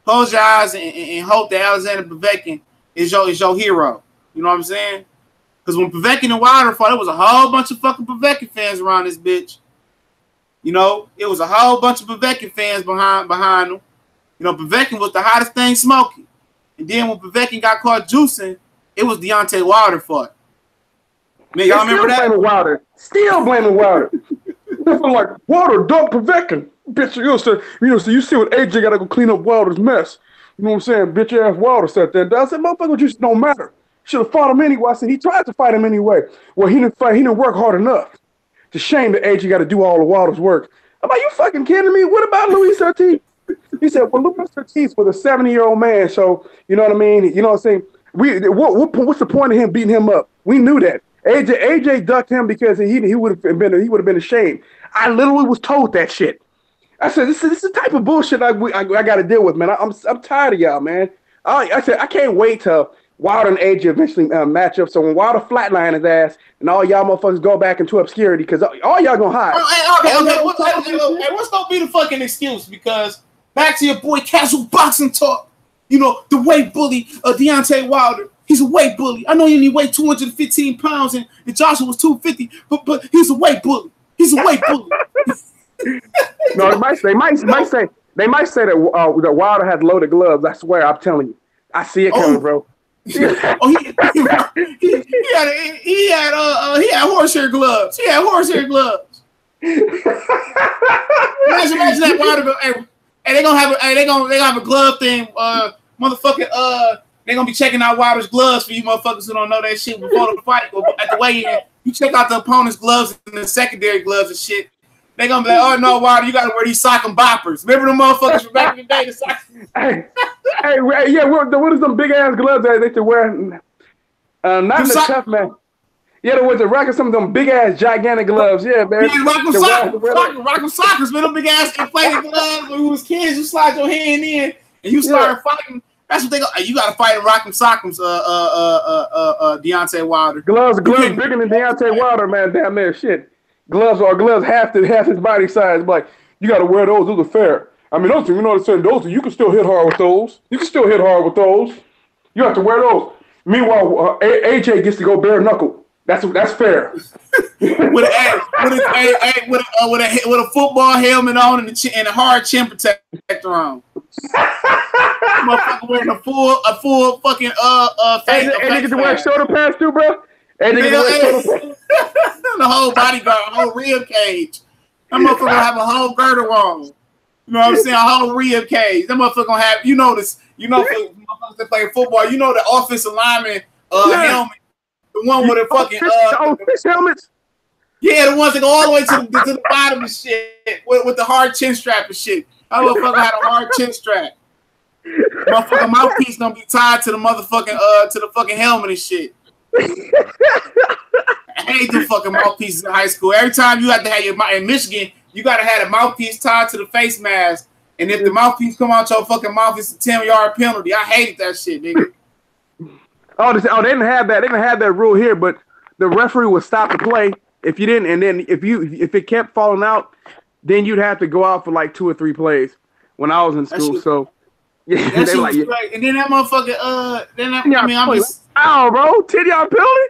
Close your eyes and hope that Alexander Povetkin is your hero. You know what I'm saying? Because when Povetkin and Wilder fought, there was a whole bunch of fucking Povetkin fans around this bitch. You know, it was a whole bunch of Povetkin fans behind them. You know, Povetkin was the hottest thing smoking. And then when Povetkin got caught juicing, it was Deontay Wilder fought. Man, y'all remember that? Still blaming Wilder. They're like, Wilder dunked Povetkin. Bitch, you see what AJ got to go clean up Wilder's mess. You know what I'm saying? Bitch ass Wilder sat there. I said, motherfucker, just don't matter. Should have fought him anyway. I said he tried to fight him anyway. Well, he didn't fight. He didn't work hard enough. It's a shame that AJ got to do all of Wilder's work. I'm like, you fucking kidding me? What about Luis Ortiz? He said, well, Luis Ortiz was a 70-year-old man. So you know what I mean? You know what I'm saying? What's the point of him beating him up? We knew that. AJ ducked him because he would have been ashamed. I literally was told that shit. I said, this is the type of bullshit I got to deal with, man. I'm tired of y'all, man. I said I can't wait till Wilder and AJ eventually match up. So when Wilder flatline his ass and all y'all motherfuckers go back into obscurity because all y'all gonna hide. Okay. What's gonna be the fucking excuse? Because back to your boy casual boxing talk. You know, the weight bully, Deontay Wilder. He's a weight bully. I know he only weighed 215 pounds and Joshua was 250, but he's a weight bully. He's a weight bully. No, they might say that Wilder had loaded gloves. I swear, I'm telling you. I see it coming, bro. He had horsehair gloves. He had horsehair gloves. Imagine that Wilder. Hey, they gonna have a glove thing. Motherfucking they gonna be checking out Wilder's gloves for you motherfuckers who don't know that shit before the fight. At the weigh-in, you check out the opponent's gloves and the secondary gloves and shit. They gonna be like, oh no, Wilder, you gotta wear these sock and boppers. Remember the motherfuckers from back in the day? The sock. Hey, yeah, what is them big ass gloves that they should wear? Not the tough man. Yeah, there was a rack of some of them big ass gigantic gloves. Yeah, man. Yeah, rock them sockers, man. Them big ass inflated gloves. When we was kids, you slide your hand in and you start fighting. That's what they go. You gotta fight and rock them sockers, Deontay Wilder. Gloves bigger than Deontay Wilder, man. Damn man, shit. Gloves half his body size. But like, you gotta wear those. Those are fair. I mean, those, you know what I'm saying? Those, you can still hit hard with those. You have to wear those. Meanwhile, AJ gets to go bare knuckle. That's fair. with a football helmet on and a hard chin protector on. Motherfucker wearing a full fucking face. And they get to wear shoulder pads too, bro. And they get to wear shoulder pads. The whole bodyguard, a whole rib cage. That motherfucker gonna have a whole girdle on. You know what I'm saying? A whole rib cage. That motherfucker gonna have, for motherfuckers that play football, the offensive lineman helmet. The one with the fucking helmets. Yeah, the ones that go all the way to the bottom and shit with the hard chin strap and shit. That motherfucker had a hard chin strap. Motherfucking mouthpiece gonna be tied to the motherfucking to the fucking helmet and shit. I hate the fucking mouthpieces in high school. Every time you have to have in Michigan, you gotta have a mouthpiece tied to the face mask. And if the mouthpiece come out your fucking mouth, it's a 10-yard penalty. I hated that shit, nigga. Oh, they didn't have that. They didn't have that rule here, but the referee would stop the play if you didn't, and then if it kept falling out, then you'd have to go out for like 2 or 3 plays. When I was in school, so yeah, that shit was great. And then that motherfucker, I'm just, ow, bro, 10-yard penalty.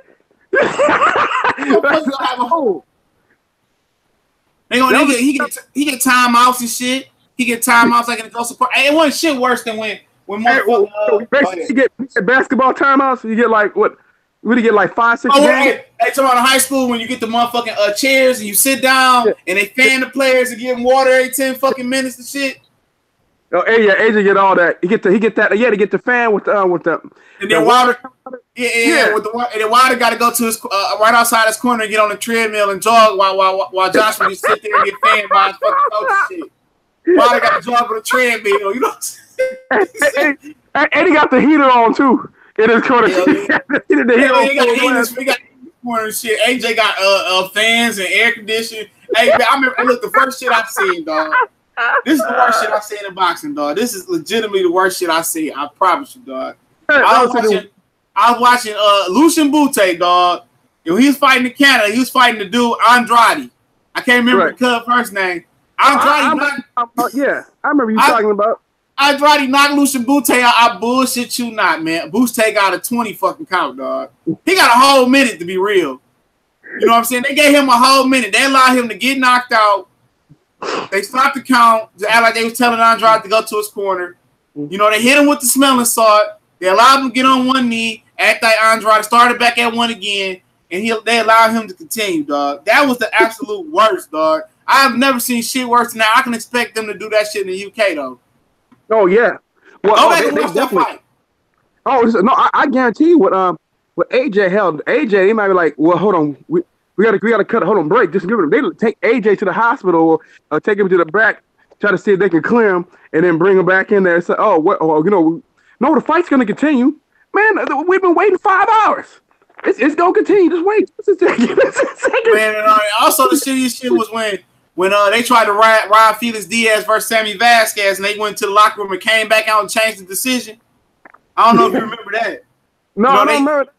He get timeouts and shit. He get timeouts like in the go support. Hey, it wasn't shit worse than when you get basketball timeouts. You get like what? Would you get like 5, 6 games? Hey, talking about in high school when you get the motherfucking chairs and you sit down and they fan the players and give them water every 10 fucking minutes and shit. Oh, yeah, AJ get all that. He get that. Yeah, to get the fan with the. And then Wilder, with and then Wilder got to go to his right outside his corner and get on the treadmill and jog while Joshua just sit there and get fanned by his fucking coach and shit. Wilder got to jog with a treadmill, you know. And he got the heater on too in his corner. He got corner and shit. AJ got fans and air conditioning. Hey, man, I remember. Look, the first shit I've seen, dog. This is the worst shit I've seen in boxing, dog. This is legitimately the worst shit I've seen. I promise you, dog. I was watching Lucian Bute, dog. He was fighting in Canada. He was fighting the dude Andrade. I can't remember the club first name. Andrade. I remember you talking about. Andrade knocked Lucian Bute out. I bullshit you not, man. Bute got a 20 fucking count, dog. He got a whole minute to be real. You know what I'm saying? They gave him a whole minute. They allowed him to get knocked out. They stopped the count to act like they was telling Andrade to go to his corner. You know, they hit him with the smelling salt. They allowed him to get on one knee, act like Andrade started back at one again, and they allowed him to continue, dog. That was the absolute worst, dog. I have never seen shit worse than that. I can expect them to do that shit in the UK, though. Oh yeah. Well, they definitely. I guarantee you what AJ held. AJ, they might be like, well, hold on, we gotta cut. Hold on, break. Just give them. They take AJ to the hospital or take him to the back, try to see if they can clear him, and then bring him back in there and say, oh, what? Oh, no, the fight's gonna continue, man. We've been waiting 5 hours. It's gonna continue. Just wait. Man, and also the shittiest shit was when they tried to ride Felix Diaz versus Sammy Vasquez, and they went to the locker room and came back out and changed the decision. I don't know if you remember that. No, I don't remember.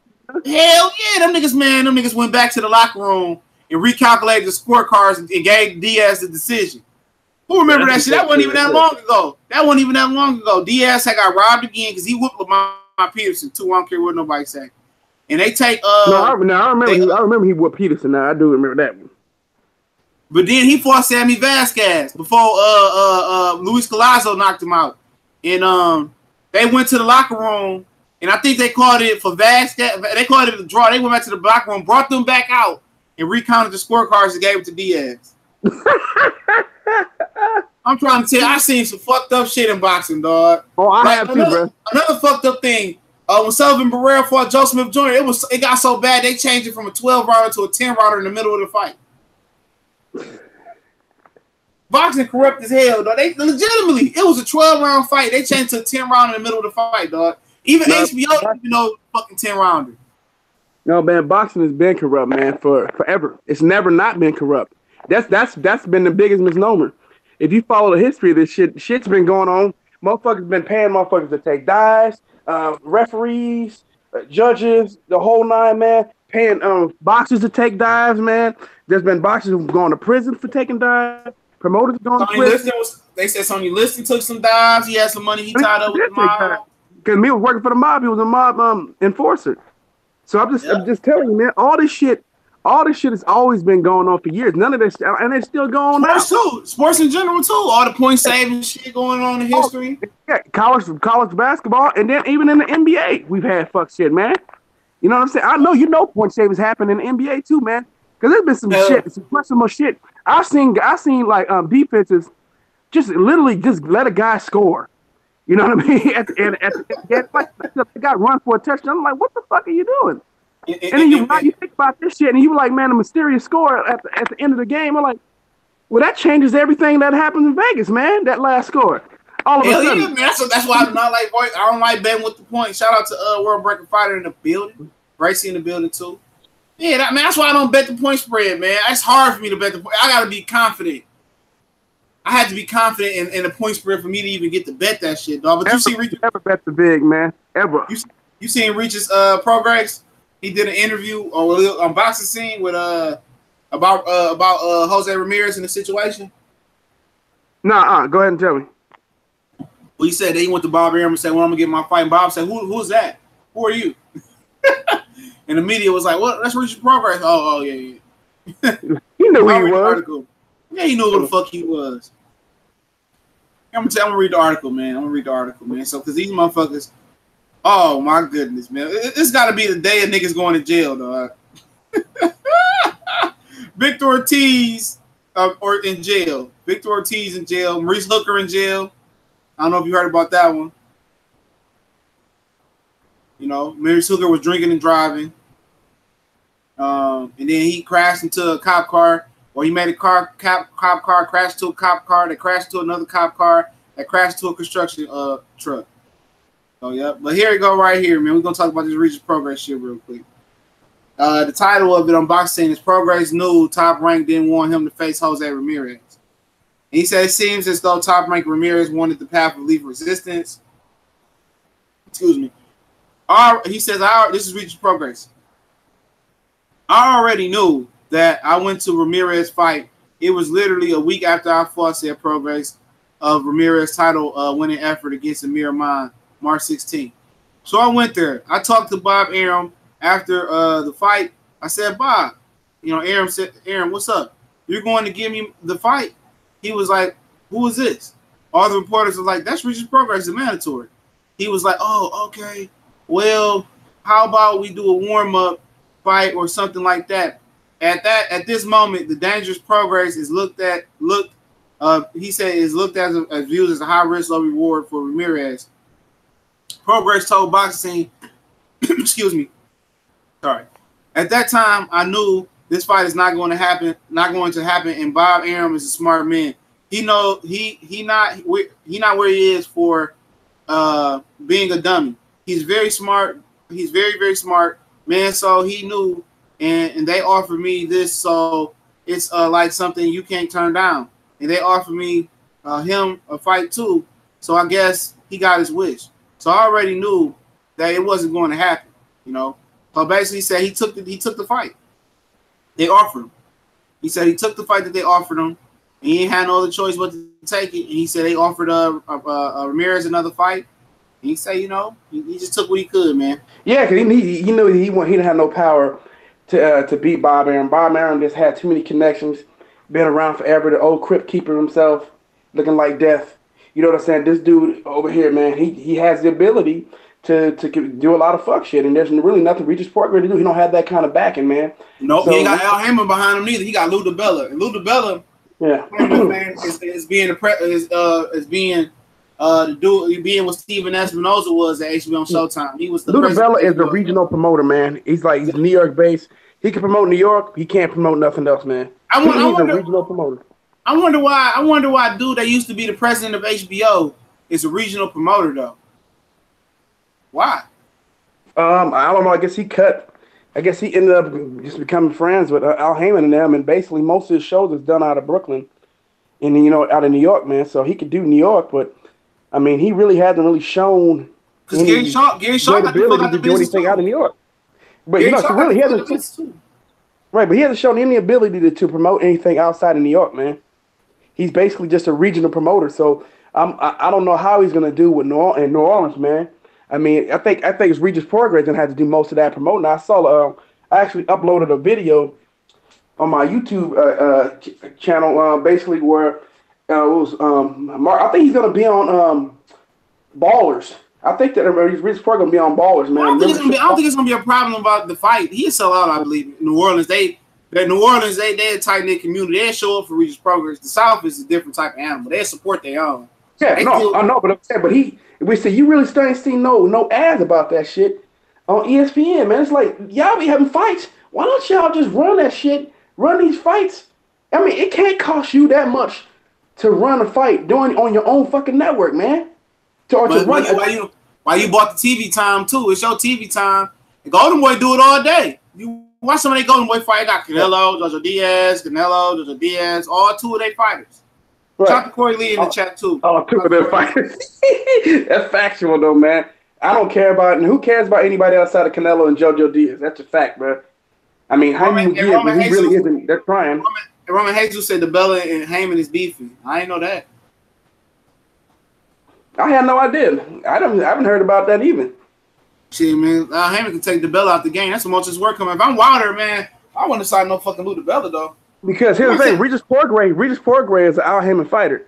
Hell yeah, them niggas went back to the locker room and recalculated the scorecards and gave Diaz the decision. Who remember that shit? That wasn't even that long ago. Diaz had got robbed again because he whooped Lamar Peterson too. I don't care what nobody say. And they take I remember he whooped Peterson. Now I do remember that one. But then he fought Sammy Vasquez before Luis Collazo knocked him out. And they went to the locker room, and I think they called it for Vasquez. They called it a draw. They went back to the locker room, brought them back out, and recounted the scorecards and gave it to Diaz. I'm trying to tell you, I seen some fucked up shit in boxing, dog. Oh, I have too, bro. Another fucked up thing. When Sullivan Barrera fought Joe Smith Jr., it got so bad they changed it from a 12-rounder to a 10-rounder in the middle of the fight. boxing corrupt as hell, dog. They legitimately, it was a 12-round fight. They changed to a 10-round in the middle of the fight, dog. Even HBO, fucking 10-rounder. No, man, boxing has been corrupt, man, for forever. It's never not been corrupt. That's been the biggest misnomer. If you follow the history of this shit's been going on. Motherfuckers been paying motherfuckers to take dives, referees, judges, the whole nine, man. Paying boxers to take dives, man. There's been boxers who've gone to prison for taking dives. Promoters going to prison. They said Sonny Liston took some dives. He had some money he tied up with the mob. Because me was working for the mob. He was a mob enforcer. So I'm just telling you, man, all this shit has always been going on for years. None of this, and it's still going on. Sports in general too. All the point saving shit going on in history. Yeah, college basketball, and then even in the NBA, we've had fuck shit, man. You know what I'm saying? I know point savings happen in the NBA too, man. Because there's been some questionable shit. I've seen like defenses just literally just let a guy score. You know what I mean? At the guy run for a touchdown. I'm like, what the fuck are you doing? And then you think about this shit, and you were like, man, the mysterious score at the end of the game. I'm like, well, that changes everything that happens in Vegas, man. That last score. All of a sudden. Yeah, man. That's why I do not like. I don't like betting with the point. Shout out to World Breaker Fighter in the building. Gracie in the building too. Yeah, that's why I don't bet the point spread, man. It's hard for me to bet the point. I gotta be confident. I had to be confident in the point spread for me to even get to bet that shit, dog. But you see, ever bet the big, man? Ever? You seen Reach's progress? He did an interview on Boxing Scene with about Jose Ramirez and the situation. Nah, go ahead and tell me. Well, he said that he went to Bob Arum and said, "Well, I'm gonna get my fight." And Bob said, "Who's that? Who are you?" And the media was like, "Well, that's Reach's progress." Oh yeah. He knew who he was. Yeah, he knew who the fuck he was. I'm gonna read the article, man. So, because these motherfuckers, oh my goodness, man, it's got to be the day of niggas going to jail, dog. Victor Ortiz, or in jail. Victor Ortiz in jail. Maurice Hooker in jail. I don't know if you heard about that one. You know, Maurice Hooker was drinking and driving, and then he crashed into a cop car. Or he made a cop car crash to a cop car that crashed to another cop car that crashed to a construction truck. So yeah, but here we go right here, man. We're gonna talk about this Regis Progress shit real quick. The title of it on Boxing is Progress knew Top Rank didn't want him to face Jose Ramirez. And he said it seems as though Top Rank Ramirez wanted the path of least resistance. Excuse me. He says, this is Regis Progress. I already knew that I went to Ramirez fight. It was literally a week after I fought, said Progress, of Ramirez title winning effort against Amir Ahman, March 16th. So I went there. I talked to Bob Arum after the fight. I said, Bob, Arum said, Arum, what's up? You're going to give me the fight? He was like, who is this? All the reporters were like, that's Regis Progress, the mandatory. He was like, oh, okay. Well, how about we do a warm-up fight or something like that? At this moment, the dangerous Progress is looked as viewed as a high risk, low reward for Ramirez. Progress told Boxing, excuse me, sorry. At that time, I knew this fight is not going to happen. And Bob Arum is a smart man. He not where he is for being a dummy. He's very smart. He's very, very smart, man. So he knew. And they offered me this, so it's like something you can't turn down. And they offered me him a fight too, so I guess he got his wish. So I already knew that it wasn't going to happen, So basically, he said he took the fight. They offered him. He said he took the fight that they offered him. And he ain't had no other choice but to take it. And he said they offered Ramirez another fight. And he said, he just took what he could, man. Yeah, because he knew he didn't have no power to beat Bob Arum. Bob Arum just had too many connections, been around forever, the old crypt keeper himself, looking like death. You know what I'm saying? This dude over here, man, he has the ability to do a lot of fuck shit, and there's really nothing Regis Progress to do. He don't have that kind of backing, man. Nope, he ain't got Al Hammond behind him neither. He got Lou DiBella. And Lou DiBella, yeah, man, is being what Steven Espinoza was at HBO on Showtime. He was the Lou DiBella is the regional promoter, man. He's New York based. He can promote New York. He can't promote nothing else, man. He's a regional promoter. I wonder why. I wonder why dude that used to be the president of HBO is a regional promoter though. Why? I don't know. I guess he cut. I guess he ended up just becoming friends with Al Heyman and them, and basically most of his shows is done out of Brooklyn, and out of New York, man. So he could do New York, but I mean, he really hasn't really shown Gary Shaw ability to do anything out of New York. But Gary so really, he hasn't. Right, but he hasn't shown any ability to promote anything outside of New York, man. He's basically just a regional promoter. So I don't know how he's gonna do with New Orleans, man. I mean, I think it's Regis Progress gonna have to do most of that promoting. I actually uploaded a video on my YouTube channel, basically where it was I think he's gonna be on Ballers. I think that Regis Progress gonna be on Ballers, man. I don't think it's gonna be a problem about the fight. He'll sell out, I believe. In New Orleans, they a tight knit community. They show up for Regis Progress. The South is a different type of animal. They support their own. Yeah, I know, but I'm saying, we say you really still ain't seen no ads about that shit on ESPN, man. It's like y'all be having fights. Why don't y'all just run that shit? Run these fights. I mean, it can't cost you that much to run a fight doing on your own fucking network, man. Why you bought the TV time too? It's your TV time. The Golden Boy do it all day. You watch some of their Golden Boy fight. Got Canelo, Jojo Diaz, all two of their fighters. Right. Shout out to Corey Lee in the chat too. Oh, two of their fighters. That's factual though, man. I don't care about, and who cares about anybody outside of Canelo and Jojo Diaz? That's a fact, bro. I mean, Jaime Munguia, he really isn't. They're trying. Roman Jesus said the Bella and Heyman is beefing. I ain't know that. I had no idea. I haven't heard about that even. Shit, man. Heyman can take the Bella out the game. That's the most his work coming. If I'm Wilder, man, I wouldn't sign no fucking Lou DiBella though. Because here's the thing, Regis Prograis is an Al Heyman fighter.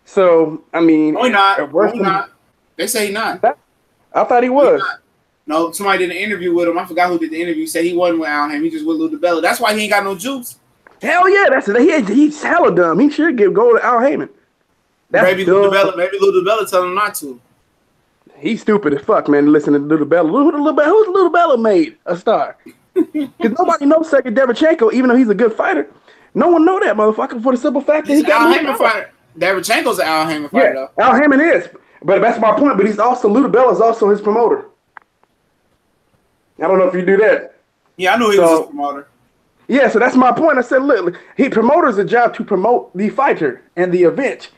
So I mean, no, he not. They say he's not. I thought he was. No, somebody did an interview with him. I forgot who did the interview. He said he wasn't with Al Heyman. He just with Lou DiBella. That's why he ain't got no juice. Hell yeah, that's it. He's hella dumb. He should go to Al Heyman. Maybe Lou DiBella tell him not to. He's stupid as fuck, man. Listening to Lou DiBella. Who's Lou DiBella made a star? Because nobody knows Sergey Derevchenko, even though he's a good fighter. No one know that motherfucker for the simple fact that he got Al Heyman fighter. Derevchenko's an Al Heyman fighter, though. Al Heyman is, but that's my point. But Lou DiBella is also his promoter. I don't know if you do that. Yeah, I knew he was his promoter. Yeah, so that's my point. I said, look, promoter's a job to promote the fighter and the event.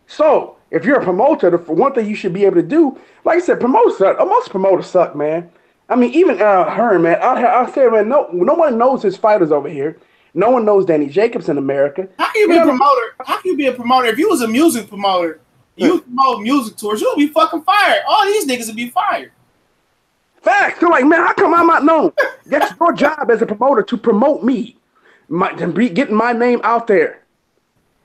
So if you're a promoter, the one thing you should be able to do, like I said, most promoters suck, man. I mean, even Hearn, man. I'll say, man, no one knows his fighters over here. No one knows Danny Jacobs in America. How can you be a promoter? How can you be a promoter? If you was a music promoter, you promote music tours, you'll be fucking fired. All these niggas would be fired. Facts. They're like, man, how come I'm not known? That's your job as a promoter to promote me, getting my name out there.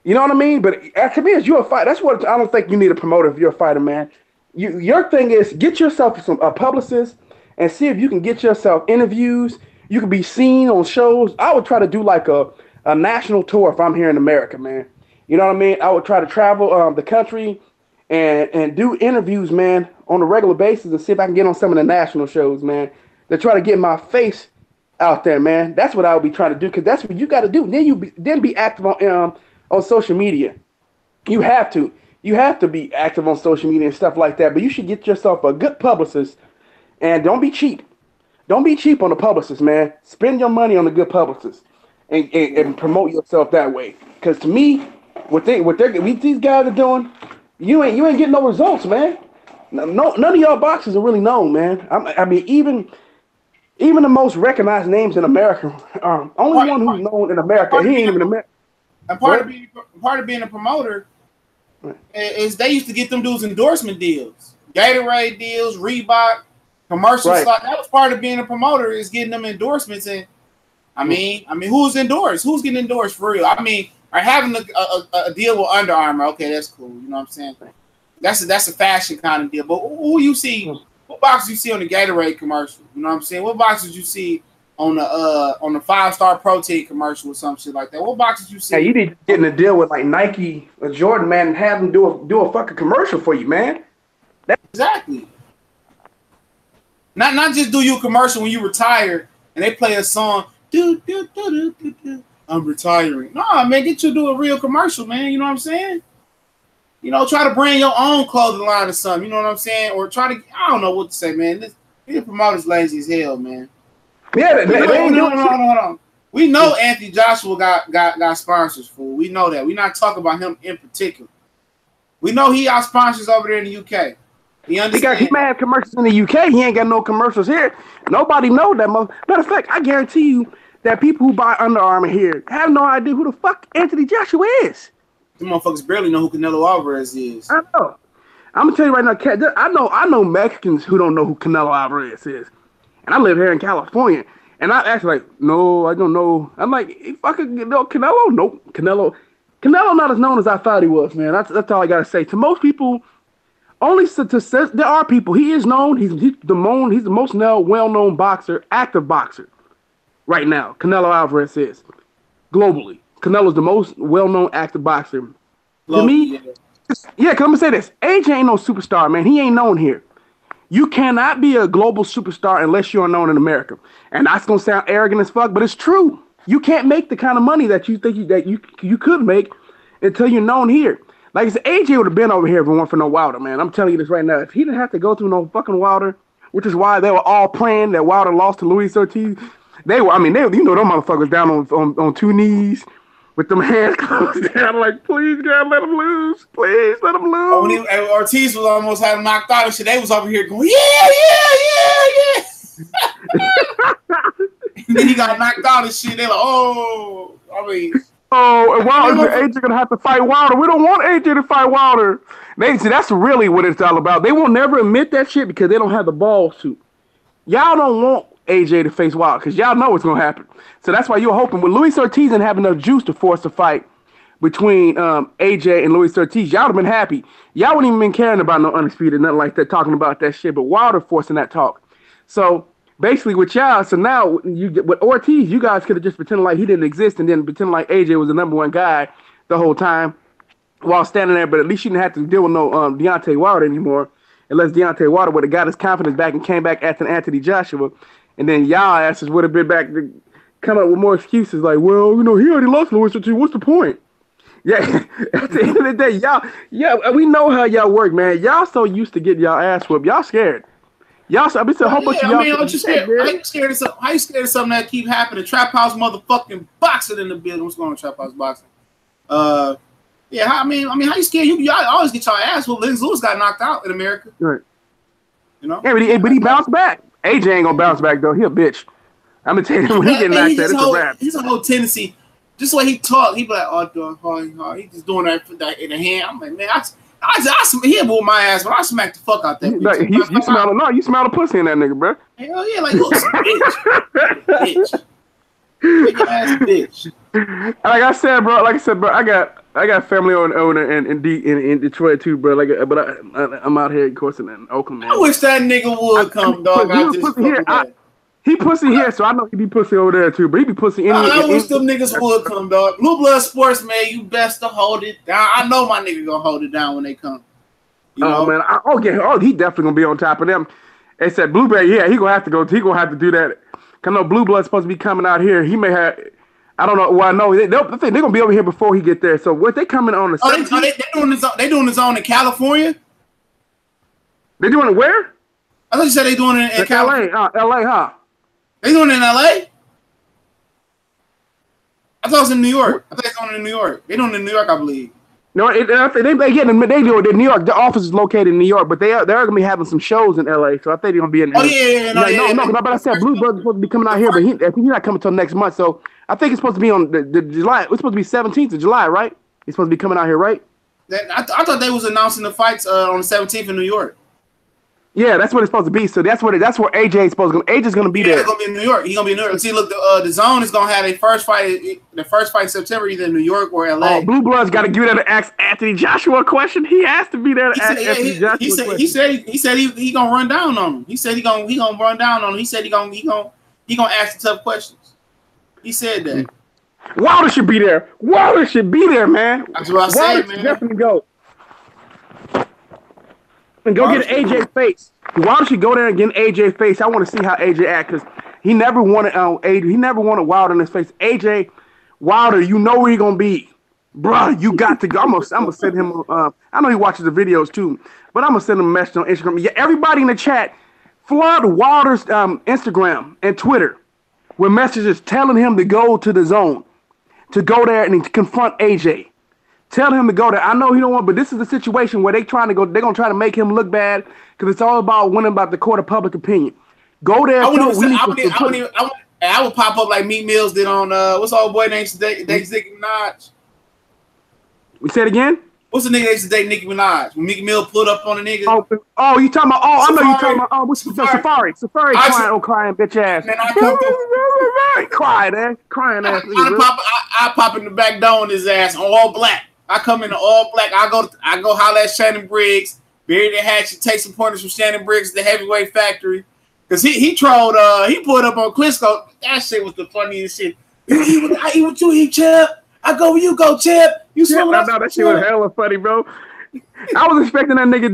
You know what I mean? But to me, as you're a fighter, that's what I don't think you need a promoter if you're a fighter, man. Your thing is get yourself some publicist and see if you can get yourself interviews. You can be seen on shows. I would try to do like a national tour if I'm here in America, man. You know what I mean? I would try to travel the country and do interviews, man, on a regular basis and see if I can get on some of the national shows, man, to try to get my face out there, man. That's what I would be trying to do because that's what you got to do. Then be active on social media. You have to be active on social media and stuff like that. But you should get yourself a good publicist and don't be cheap. Don't be cheap on the publicist, man. Spend your money on a good publicist and promote yourself that way. Because to me, what these guys are doing, you ain't getting no results, man. None of y'all boxers are really known, man. I mean, even the most recognized names in America, only one who's known in America, he ain't even American. And part of being a promoter is they used to get them dudes endorsement deals, Gatorade deals, Reebok, commercial stock. That was part of being a promoter is getting them endorsements. And I mean, who's endorsed? Who's getting endorsed for real? I mean, are having a deal with Under Armour? Okay, that's cool. You know what I'm saying? That's a fashion kind of deal. But who you see? What boxes you see on the Gatorade commercial? You know what I'm saying? What boxes you see on the 5-star protein commercial or some shit like that? What boxes you see? Hey, you need to get in a deal with like Nike or Jordan, man, and have them do a fucking commercial for you, man. Exactly. Not just do you a commercial when you retire and they play a song. I'm retiring. Nah, man, get you to do a real commercial, man. You know what I'm saying? You know, try to brand your own clothing line or something. You know what I'm saying? Or try to, I don't know what to say, man. These promoters lazy as hell, man. Yeah, hold on. We know Anthony Joshua got sponsors, fool. We know that. We're not talking about him in particular. We know he got sponsors over there in the UK. He may have commercials in the UK. He ain't got no commercials here. Nobody know that. Matter of fact, I guarantee you that people who buy Under Armour here have no idea who the fuck Anthony Joshua is. Them motherfuckers barely know who Canelo Alvarez is. I know. I'm gonna tell you right now, I know Mexicans who don't know who Canelo Alvarez is, and I live here in California, and I ask like, no, I don't know. I'm like, fucking Canelo, nope, Canelo not as known as I thought he was, man. That's all I gotta say. To most people, only there are people. He is known. He's the most well-known boxer, active boxer, right now. Canelo Alvarez is globally. Canelo's the most well-known active boxer. To me, because I'm gonna say this: AJ ain't no superstar, man. He ain't known here. You cannot be a global superstar unless you are known in America, and that's gonna sound arrogant as fuck, but it's true. You can't make the kind of money that you think you could make until you're known here. Like I said, AJ would have been over here if it weren't for no Wilder, man. I'm telling you this right now. If he didn't have to go through no fucking Wilder, which is why they were all praying that Wilder lost to Luis Ortiz. They them motherfuckers down on two knees with them hands closed down, like, please, God, let him lose. Please, let him lose. When Ortiz was almost had him knocked out and shit, they was over here going, yeah. And then he got knocked out and shit. They like, oh, I mean. Oh, and AJ gonna have to fight Wilder. We don't want AJ to fight Wilder. That's really what it's all about. They will never admit that shit because they don't have the balls to. Y'all don't want AJ to face Wilder because y'all know what's gonna happen. So that's why you're hoping with Luis Ortiz didn't have enough juice to force a fight between AJ and Luis Ortiz. Y'all would have been happy. Y'all wouldn't even been caring about no undisputed, nothing like that, talking about that shit. But Wilder forcing that talk. So basically with y'all, so now with Ortiz, you guys could have just pretended like he didn't exist and then pretend like AJ was the number one guy the whole time while standing there. But at least you didn't have to deal with no Deontay Wilder anymore, unless Deontay Wilder would have got his confidence back and came back after Anthony Joshua. And then y'all asses would have been back to come up with more excuses like, well, he already lost Luis Ortiz. What's the point? Yeah, at the end of the day, we know how y'all work, man. Y'all so used to getting y'all ass whooped. Y'all scared. Y'all, I mean, a whole bunch of y'all. Aren't you scared? How you scared of something? How you scared of something that keep happening? Trap House motherfucking boxing in the building. What's going on, Trap House boxing? Yeah. I mean, how you scared? Y'all always get y'all ass whooped. Lennox Lewis got knocked out in America. Right. You know. Yeah, but he bounced back. AJ ain't gonna bounce back though. He a bitch. I'm gonna tell you when he get knocked out, it's a wrap. He's a whole tendency. Just the way he talk, he be like, oh, he just doing that in the hand. I'm like, man, he'll whoop my ass, but I smack the fuck out that bitch. You smell the pussy in that nigga, bro. Hell yeah, like, look, bitch. Big ass bitch. Like I said, bro, I got family owner in Detroit too, bro. I'm out here, of course, in Oakland, man. I wish that nigga would come, dog. He pussy here, so I know he be pussy over there too. But he be pussy anywhere. I wish them niggas would come, dog. Blue Blood Sports, man, you best to hold it down. I know my nigga gonna hold it down when they come. You know? Man, he definitely gonna be on top of them. They said Blueberry, yeah, he gonna have to go. He gonna have to do that. Cause I know Blue Blood's supposed to be coming out here. He may have. I don't know. Well, I know they're gonna be over here before he get there. So what they coming on the? They doing this on in California. They doing it where? I thought you said they doing it in California. LA, huh? They doing it in LA? I thought it was in New York. I thought they doing it in New York. They doing it in New York, I believe. No, they do it in New York. The office is located in New York, but they're gonna be having some shows in LA. So I think they're gonna be in. Oh yeah. But I said Blue Blood's supposed to be coming out here, but he's not coming until next month. So I think it's supposed to be on the July. It's supposed to be 17th of July, right? He's supposed to be coming out here, right? I thought they was announcing the fights on the 17th in New York. Yeah, that's what it's supposed to be. So that's where AJ is supposed to go. AJ's gonna be there. He's gonna be in New York. He's gonna be in New York. See, look, the DAZN is gonna have their first fight. The first fight in September, either in New York or LA. Oh, Blue Blood's got to give that to ask Anthony Joshua a question. He has to be there to ask Anthony Joshua a question. He said he gonna run down on him. He said he gonna run down on him. He said he gonna ask the tough questions. He said that. Wilder should be there. Wilder should be there, man. That's what I said, man. Definitely go. And go get an AJ face. Why don't you go there and get an AJ face? I want to see how AJ acts because he never wanted Wilder in his face. AJ Wilder, you know where he gonna be, bruh. You got to go. I'm gonna send him. I know he watches the videos too, but I'm gonna send him a message on Instagram. Yeah, everybody in the chat, flood Wilder's Instagram and Twitter with messages telling him to go to the zone, to go there and to confront AJ. Tell him to go there. I know he don't want, but this is a situation where they're gonna try to make him look bad because it's all about winning about the court of public opinion. Go there. I would pop up like Meek Mills did on what's old boy named Nicki Minaj. We said again. What's the nigga that used to date Nicki Minaj? When Meek Mill pulled up on a nigga. Oh, you talking about? Oh, Safari. I know you talking about. What's Safari? Safari crying bitch ass. Man, crying ass. I pop in the back door on his ass all black. I come in all black. I go holler at Shannon Briggs, bury the hatchet, take some pointers from Shannon Briggs, the heavyweight factory. Cause he trolled, he pulled up on Klitschko. That shit was the funniest shit. I eat with you, eat Chip. I go where you go, Chip. You swimming up. That shit was hella funny, bro. I was expecting that nigga.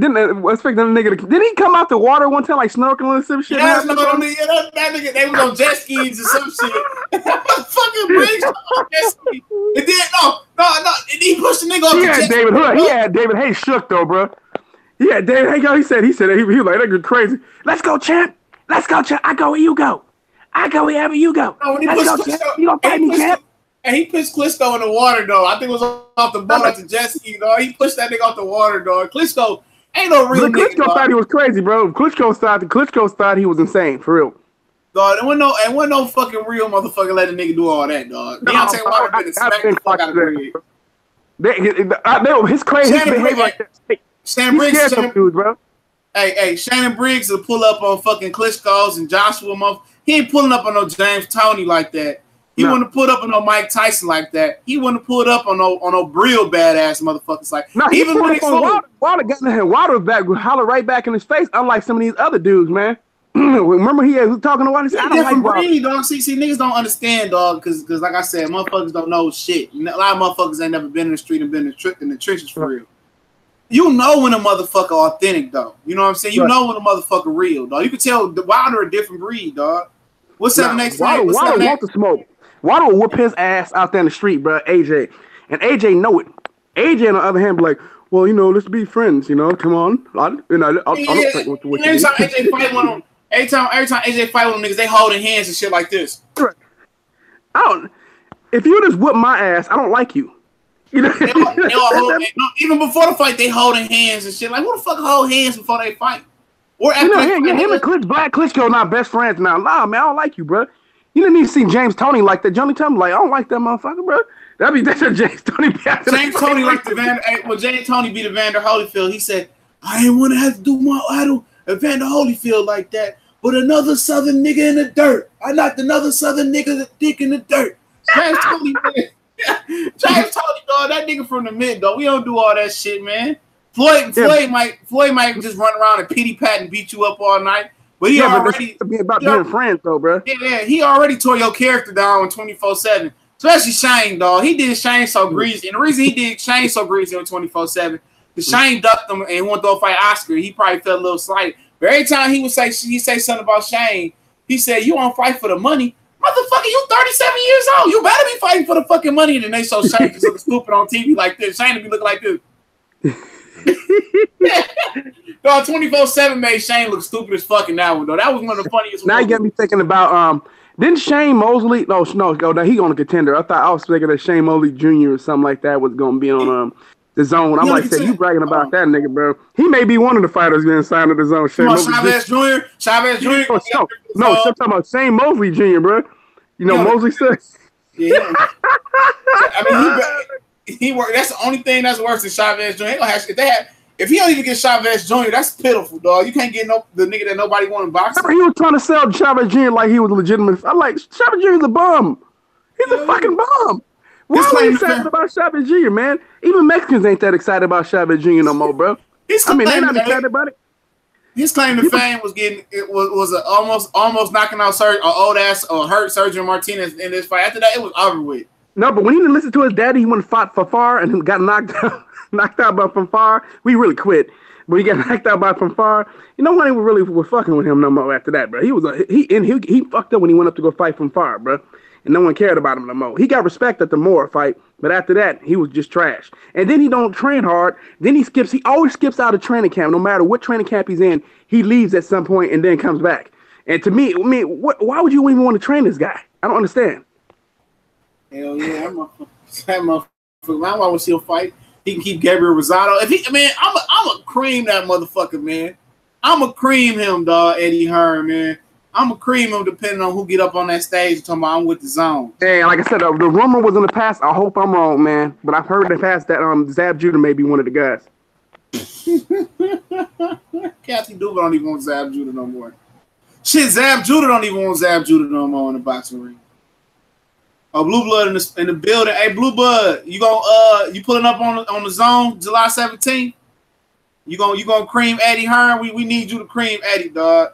Didn't he come out the water one time like snorkeling and some shit? Yeah, that nigga. They was on jet skis or some shit. Fucking Briggs on jet skis. And then no. And he pushed the nigga off the jet ski. He had David Hayes shook though, bro. He had David Hayes. He said he was like, that good crazy. Let's go, champ. Let's go, champ. I go where you go. I go wherever you go. No, when he Let's go, champ. You gonna fight me, champ? And he pushed Klitschko in the water, though. I think it was off the boat, off the jet ski, dog. He pushed that nigga off the water, dog. Klitschko ain't no real nigga, Klitschko thought he was crazy, bro. Klitschko thought he was insane, for real. Dog, there wasn't no fucking real motherfucker let a nigga do all that, dog. Deontay Wilder been smacked the fuck out of Briggs. His crazy behavior like that. Shannon Briggs, some dudes, bro. Hey, Shannon Briggs will pull up on fucking Klitschko's and Joshua. He ain't pulling up on no James Toney like that. He wouldn't put up on no Mike Tyson like that. He wouldn't put up on no real badass motherfuckers like. No, even when Wilder got in here, Wilder back would holler right back in his face. Unlike some of these other dudes, man. Remember he was talking to Wilder. I don't like Wilder. Dog. See, niggas don't understand, dog, because like I said, motherfuckers don't know shit. A lot of motherfuckers ain't never been in the street and been in the trenches for real. You know when a motherfucker authentic, though. You know what I'm saying? You know when a motherfucker real, dog. You can tell the Wilder a different breed, dog. What's that next name? Wilder want the smoke. Wilder will whoop his ass out there in the street, bro. AJ. And AJ know it. AJ, on the other hand, be like, well, let's be friends, come on. I'll take what you every time AJ fight one of them, every time AJ fight one of them niggas, they holding hands and shit like this. If you just whoop my ass, I don't like you. Even before the fight, they holding hands and shit. Like, who the fuck hold hands before they fight? Or after him and Klitschko not best friends now. Nah, man, I don't like you, bro. You didn't even see James Toney like that. Johnny Toney like, I don't like that motherfucker, bro. That's what James Toney be after. James Toney like James Toney beat Evander Holyfield. He said, I ain't want to have to do my idol Evander Holyfield like that, but another Southern nigga in the dirt. I knocked another Southern nigga dick in the dirt. James Toney, man. James Toney, dog, that nigga from the mid, dog. We don't do all that shit, man. Floyd might just run around and pity pat and beat you up all night. But he already be about being friends, though, bro. Yeah, he already tore your character down on 24/7. Especially Shane, dog. He did Shane so greasy, and the reason he did Shane so greasy on 24/7, because Shane ducked him and went to go fight Oscar. He probably felt a little slight. But every time he say something about Shane, he said, "You want to fight for the money, motherfucker? You 37 years old. You better be fighting for the fucking money." And then they show Shane just looking stupid on TV like this. Shane be looking like this. Dog, 24/7 made Shane look stupid as fucking that one, though. That was one of the funniest ones. Now you got me thinking about didn't Shane Mosley no he gonna contender. I was thinking that Shane Mosley Jr. or something like that was gonna be on the zone. I'm like saying you bragging about that nigga, bro. He may be one of the fighters getting signed to the zone. Chavez Jr. No, I'm talking about Shane Mosley Jr., bro. Mosley says. Yeah. I mean, he worked. That's the only thing that's worse than Chavez Jr. If he don't even get Chavez Jr., that's pitiful, dog. You can't get the nigga that nobody want in boxing. Remember, he was trying to sell Chavez Jr. like he was a legitimate. I'm like, Chavez Jr. is a bum. He's a fucking bum. Why are you excited about Chavez Jr., man? Even Mexicans ain't that excited about Chavez Jr. no more, bro. They're not excited about it. His claim to fame was almost knocking out old ass or hurt Sergio Martinez in this fight. After that, it was over with. No, but when he didn't listen to his daddy, he went and fought Fafar and got knocked out by Fafar. We really quit. But he got knocked out by Fafar. No one really was fucking with him no more after that, bro. He fucked up when he went up to go fight Fafar, bro. and no one cared about him no more. He got respect at the Moore fight, but after that, he was just trash. And then he don't train hard. Then he always skips out of training camp. No matter what training camp he's in, he leaves at some point and then comes back. And to me, why would you even want to train this guy? I don't understand. Hell yeah, I'm a motherfucker. I want to see him fight. He can keep Gabriel Rosado. I'm a cream that motherfucker, man. I'm a cream him, dog. Eddie Hearn, man. I'm a cream him depending on who get up on that stage and talking about I'm with the zone. Hey, like I said, the rumor was in the past. I hope I'm wrong, man. But I've heard in the past that Zab Judah may be one of the guys. Kathy Duba don't even want Zab Judah no more. Shit, Zab Judah don't even want Zab Judah no more in the boxing ring. Oh, Blue Blood in the building. Hey, Blue Blood, you pulling up on the zone July 17th? You gonna cream Eddie Hearn? We need you to cream Eddie, dog.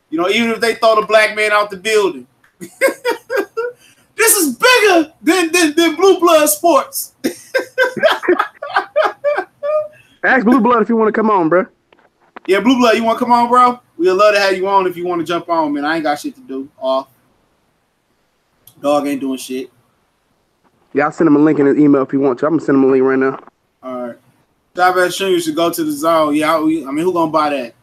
You know, even if they throw the black man out the building. This is bigger than Blue Blood Sports. Ask Blue Blood if you want to come on, bro. Yeah, Blue Blood, you want to come on, bro? We'd love to have you on if you want to jump on, man. I ain't got shit to do. Off. Dog ain't doing shit. Yeah, I'll send him a link in his email if you want to. I'm going to send him a link right now. All right. Chavez Jr. should go to the zone. Yeah, I mean, who going to buy that?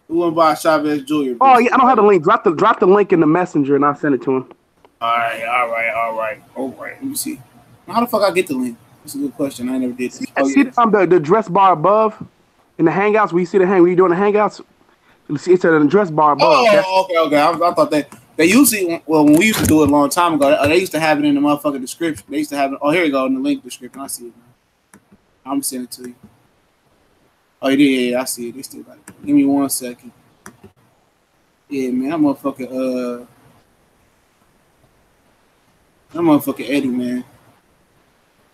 Who going to buy Chavez Jr.? Oh, yeah, I don't have the link. Drop the link in the messenger, and I'll send it to him. All right. Let me see. How the fuck I get the link? That's a good question. I never did. See the dress bar above in the Hangouts. Where you see the where you doing the Hangouts? It's an address bar above. Oh, okay. I thought that they usually, when we used to do it a long time ago, they used to have it in the motherfucking description. They used to have it. Oh, here you go in the link description. I see it. I'm sending it to you. Oh, you did? Yeah, I see it. They still got it. Give me 1 second. Yeah, man, that motherfucker Eddie, man.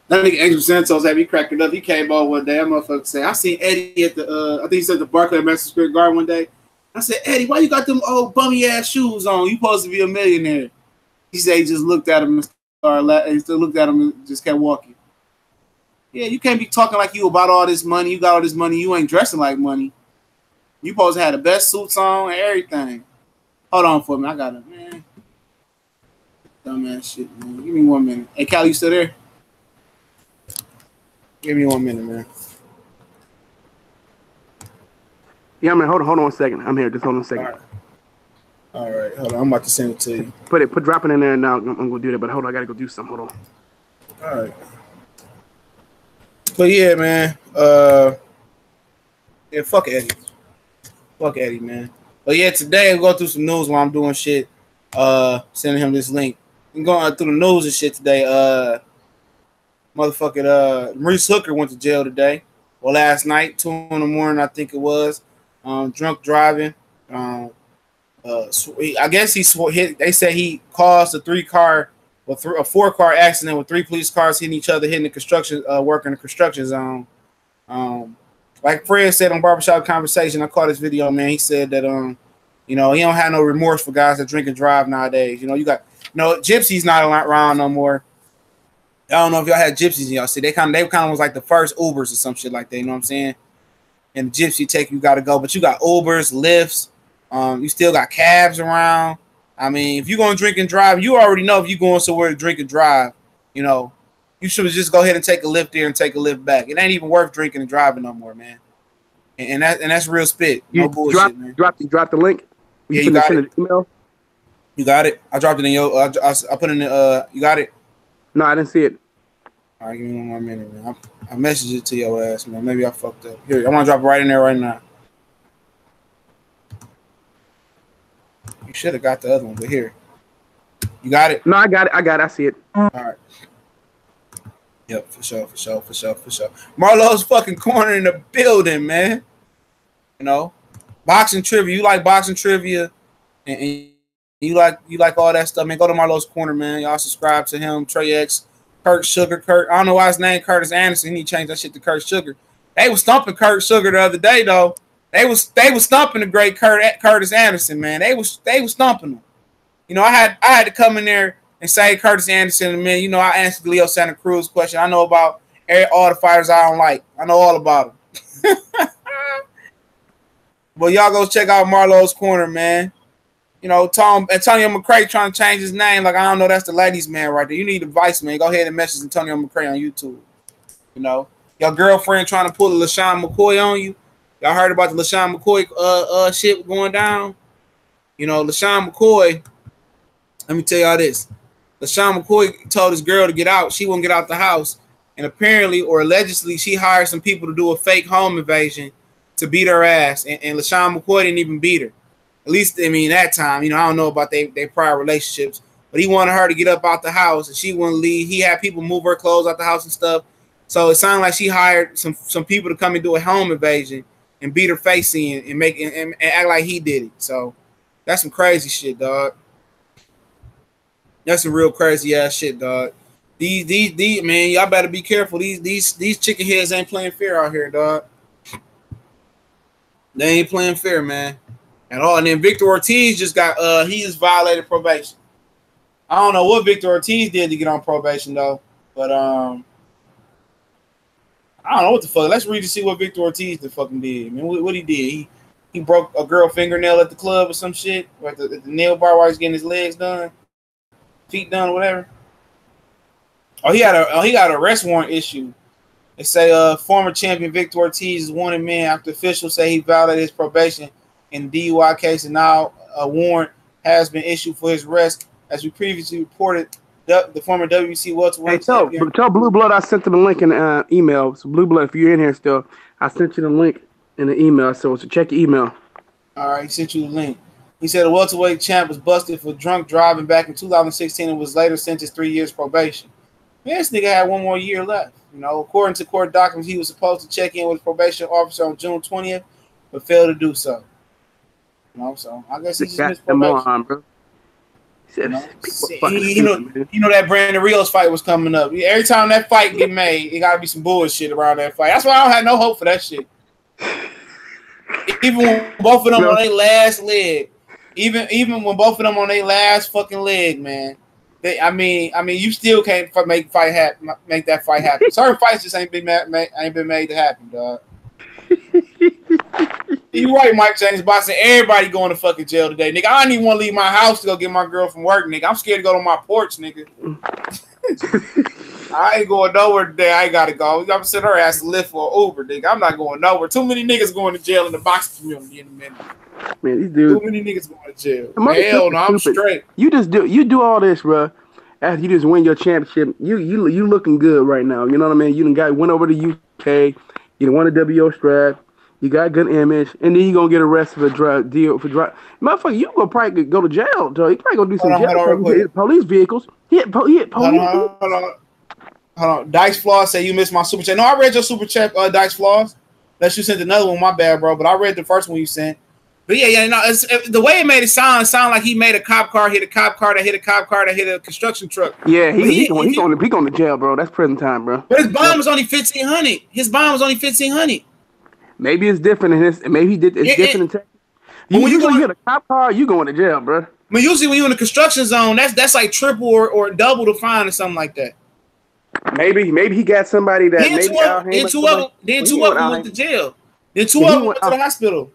That nigga Angel Santos had me cracked it up. He came over one day. That motherfucker said, I seen Eddie at the, I think he said the Barclay Madison Square Garden one day. I said, Eddie, why you got them old bummy ass shoes on? You supposed to be a millionaire. He said he just looked at him and started laughing. He still looked at him and just kept walking. Yeah, you can't be talking like you about all this money. You got all this money. You ain't dressing like money. You supposed to have the best suits on and everything. Hold on for me. I got it, man. Dumbass shit, man. Give me 1 minute. Hey, Cal, you still there? Give me 1 minute, man. Yeah, man. Hold on a second. I'm here. Just hold on a second. All right. Hold on. I'm about to send it to you. Drop it in there now. I'm gonna do that. But hold on, I gotta go do something. Hold on. All right. But yeah, man. Yeah, fuck Eddie. Fuck Eddie, man. But yeah, today I'll go through some news while I'm doing shit. Sending him this link. I'm going through the news and shit today. Motherfucking Maurice Hooker went to jail today. Well, last night, 2 in the morning, I think it was. Drunk driving. I guess he they said he caused a 4-car accident with 3 police cars hitting each other, hitting the construction worker in the construction zone. Like Fred said on Barbershop Conversation, I caught this video, man. He said that you know, he don't have no remorse for guys that drink and drive nowadays. You know, you got Gypsy's not around no more. I don't know if y'all had Gypsies, y'all see they kind of was like the first Ubers or some shit like that, you know what I'm saying? And the Gypsy take you gotta go, but you got Ubers, Lyfts, you still got cabs around. I mean, if you're gonna drink and drive, you already know if you're going somewhere to drink and drive, you know, you should just go ahead and take a lift there and take a lift back. It ain't even worth drinking and driving no more, man. And that's real spit. No bullshit, man. Drop the link. Yeah, you got it. Email? You got it. I dropped it in your. I put it in the. You got it. No, I didn't see it. All right, give me 1 more minute, man. I messaged it to your ass, man. Maybe I fucked up. Here, I want to drop it right in there right now. You should have got the other one, but here. You got it? No, I got it. I see it. All right. Yep, for sure. Marlo's fucking corner in the building, man. You know, boxing trivia. You like boxing trivia, and you like all that stuff, man. Go to Marlo's corner, man. Y'all subscribe to him. Trey X, Kurt Sugar, I don't know why his name Curtis Anderson. He need to change that shit to Kurt Sugar. They was stumping Kurt Sugar the other day, though. They was stumping the great Curtis Anderson, man. They was stumping him. You know, I had to come in there and say Curtis Anderson, and man, you know, I answered Leo Santa Cruz question. I know about all the fighters I don't like. I know all about them. But y'all go check out Marlo's corner, man. You know, Tom Antonio McCray trying to change his name. Like, I don't know, that's the ladies' man right there. You need advice, man. Go ahead and message Antonio McCray on YouTube. You know, your girlfriend trying to pull a LaShawn McCoy on you. Y'all heard about the LaShawn McCoy shit going down? You know, LaShawn McCoy, let me tell y'all this. LaShawn McCoy told his girl to get out. She wouldn't get out the house. And apparently or allegedly, she hired some people to do a fake home invasion to beat her ass. And LaShawn McCoy didn't even beat her. At least, I mean, that time. You know, I don't know about their prior relationships. But he wanted her to get up out the house, and she wouldn't leave. He had people move her clothes out the house and stuff. So it sounded like she hired some people to come and do a home invasion and beat her face in and act like he did it. So that's some crazy shit, dog. That's some real crazy ass shit, dog. These man, y'all better be careful. These chicken heads ain't playing fair out here, dog. They ain't playing fair, man, at all. And then Victor Ortiz just got he just violated probation. I don't know what Victor Ortiz did to get on probation though, but I don't know what the fuck. Let's read to see what Victor Ortiz the fucking did. I mean, what he did? He broke a girl fingernail at the club or some shit, or at the nail bar while he's getting his legs done, feet done, or whatever. Oh, he got an arrest warrant issue. They say former champion Victor Ortiz is wanted man after officials say he violated his probation in the DUI case, and now a warrant has been issued for his arrest. As we previously reported, the former WBC welterweight champion. Tell Blue Blood I sent him the link in the email. So Blue Blood, if you're in here still, I sent you the link in the email. So check your email. All right, he sent you the link. He said the welterweight champ was busted for drunk driving back in 2016 and was later sentenced 3 years probation. Man, this nigga had 1 more year left. You know, according to court documents, he was supposed to check in with his probation officer on June 20th, but failed to do so. You know, so I guess he just missed probation. Bro. You know that Brandon Rios fight was coming up. Every time that fight get made, it gotta be some bullshit around that fight. That's why I don't have no hope for that shit. Even when both of them on their last leg, even when both of them on their last fucking leg, man. I mean, you still can't make that fight happen. Certain fights just ain't been made to happen, dog. You right, Mike James Boston. Everybody going to fucking jail today, nigga. I don't even want to leave my house to go get my girl from work, nigga. I'm scared to go to my porch, nigga. I ain't going nowhere today. I ain't gotta go. I'm gonna send her ass to Lyft for Uber, nigga. I'm not going nowhere. Too many niggas going to jail in the boxing community in a minute. Man, these dudes. Too many niggas going to jail. Hell no, I'm straight. You do all this, bro. After you just win your championship, you looking good right now. You know what I mean? You done went over to UK. You done won a WO strap. You got a good image, and then you gonna get arrested for drug deal for drug. Motherfucker, you gonna probably go to jail. Though. You probably gonna do some jail. Police vehicles. He hit police. Hold on. Dice Flaws say you missed my super chat. No, I read your super chat, Dice Flaws. Unless you sent another one, my bad, bro. But I read the first one you sent. But yeah, no. The way it made it sound like he made a cop car hit a cop car that hit a cop car that hit a construction truck. Yeah, he going to jail, bro. That's prison time, bro. But his bond was only $1,500. His bond was only $1,500. Maybe it's different in this. Maybe it's different in Texas. When you gonna hit a cop car, you going to jail, bro. I mean, usually when you're in the construction zone, that's like triple or double the fine or something like that. Maybe he got somebody that then two of them went to jail. Then two of them went to the hospital.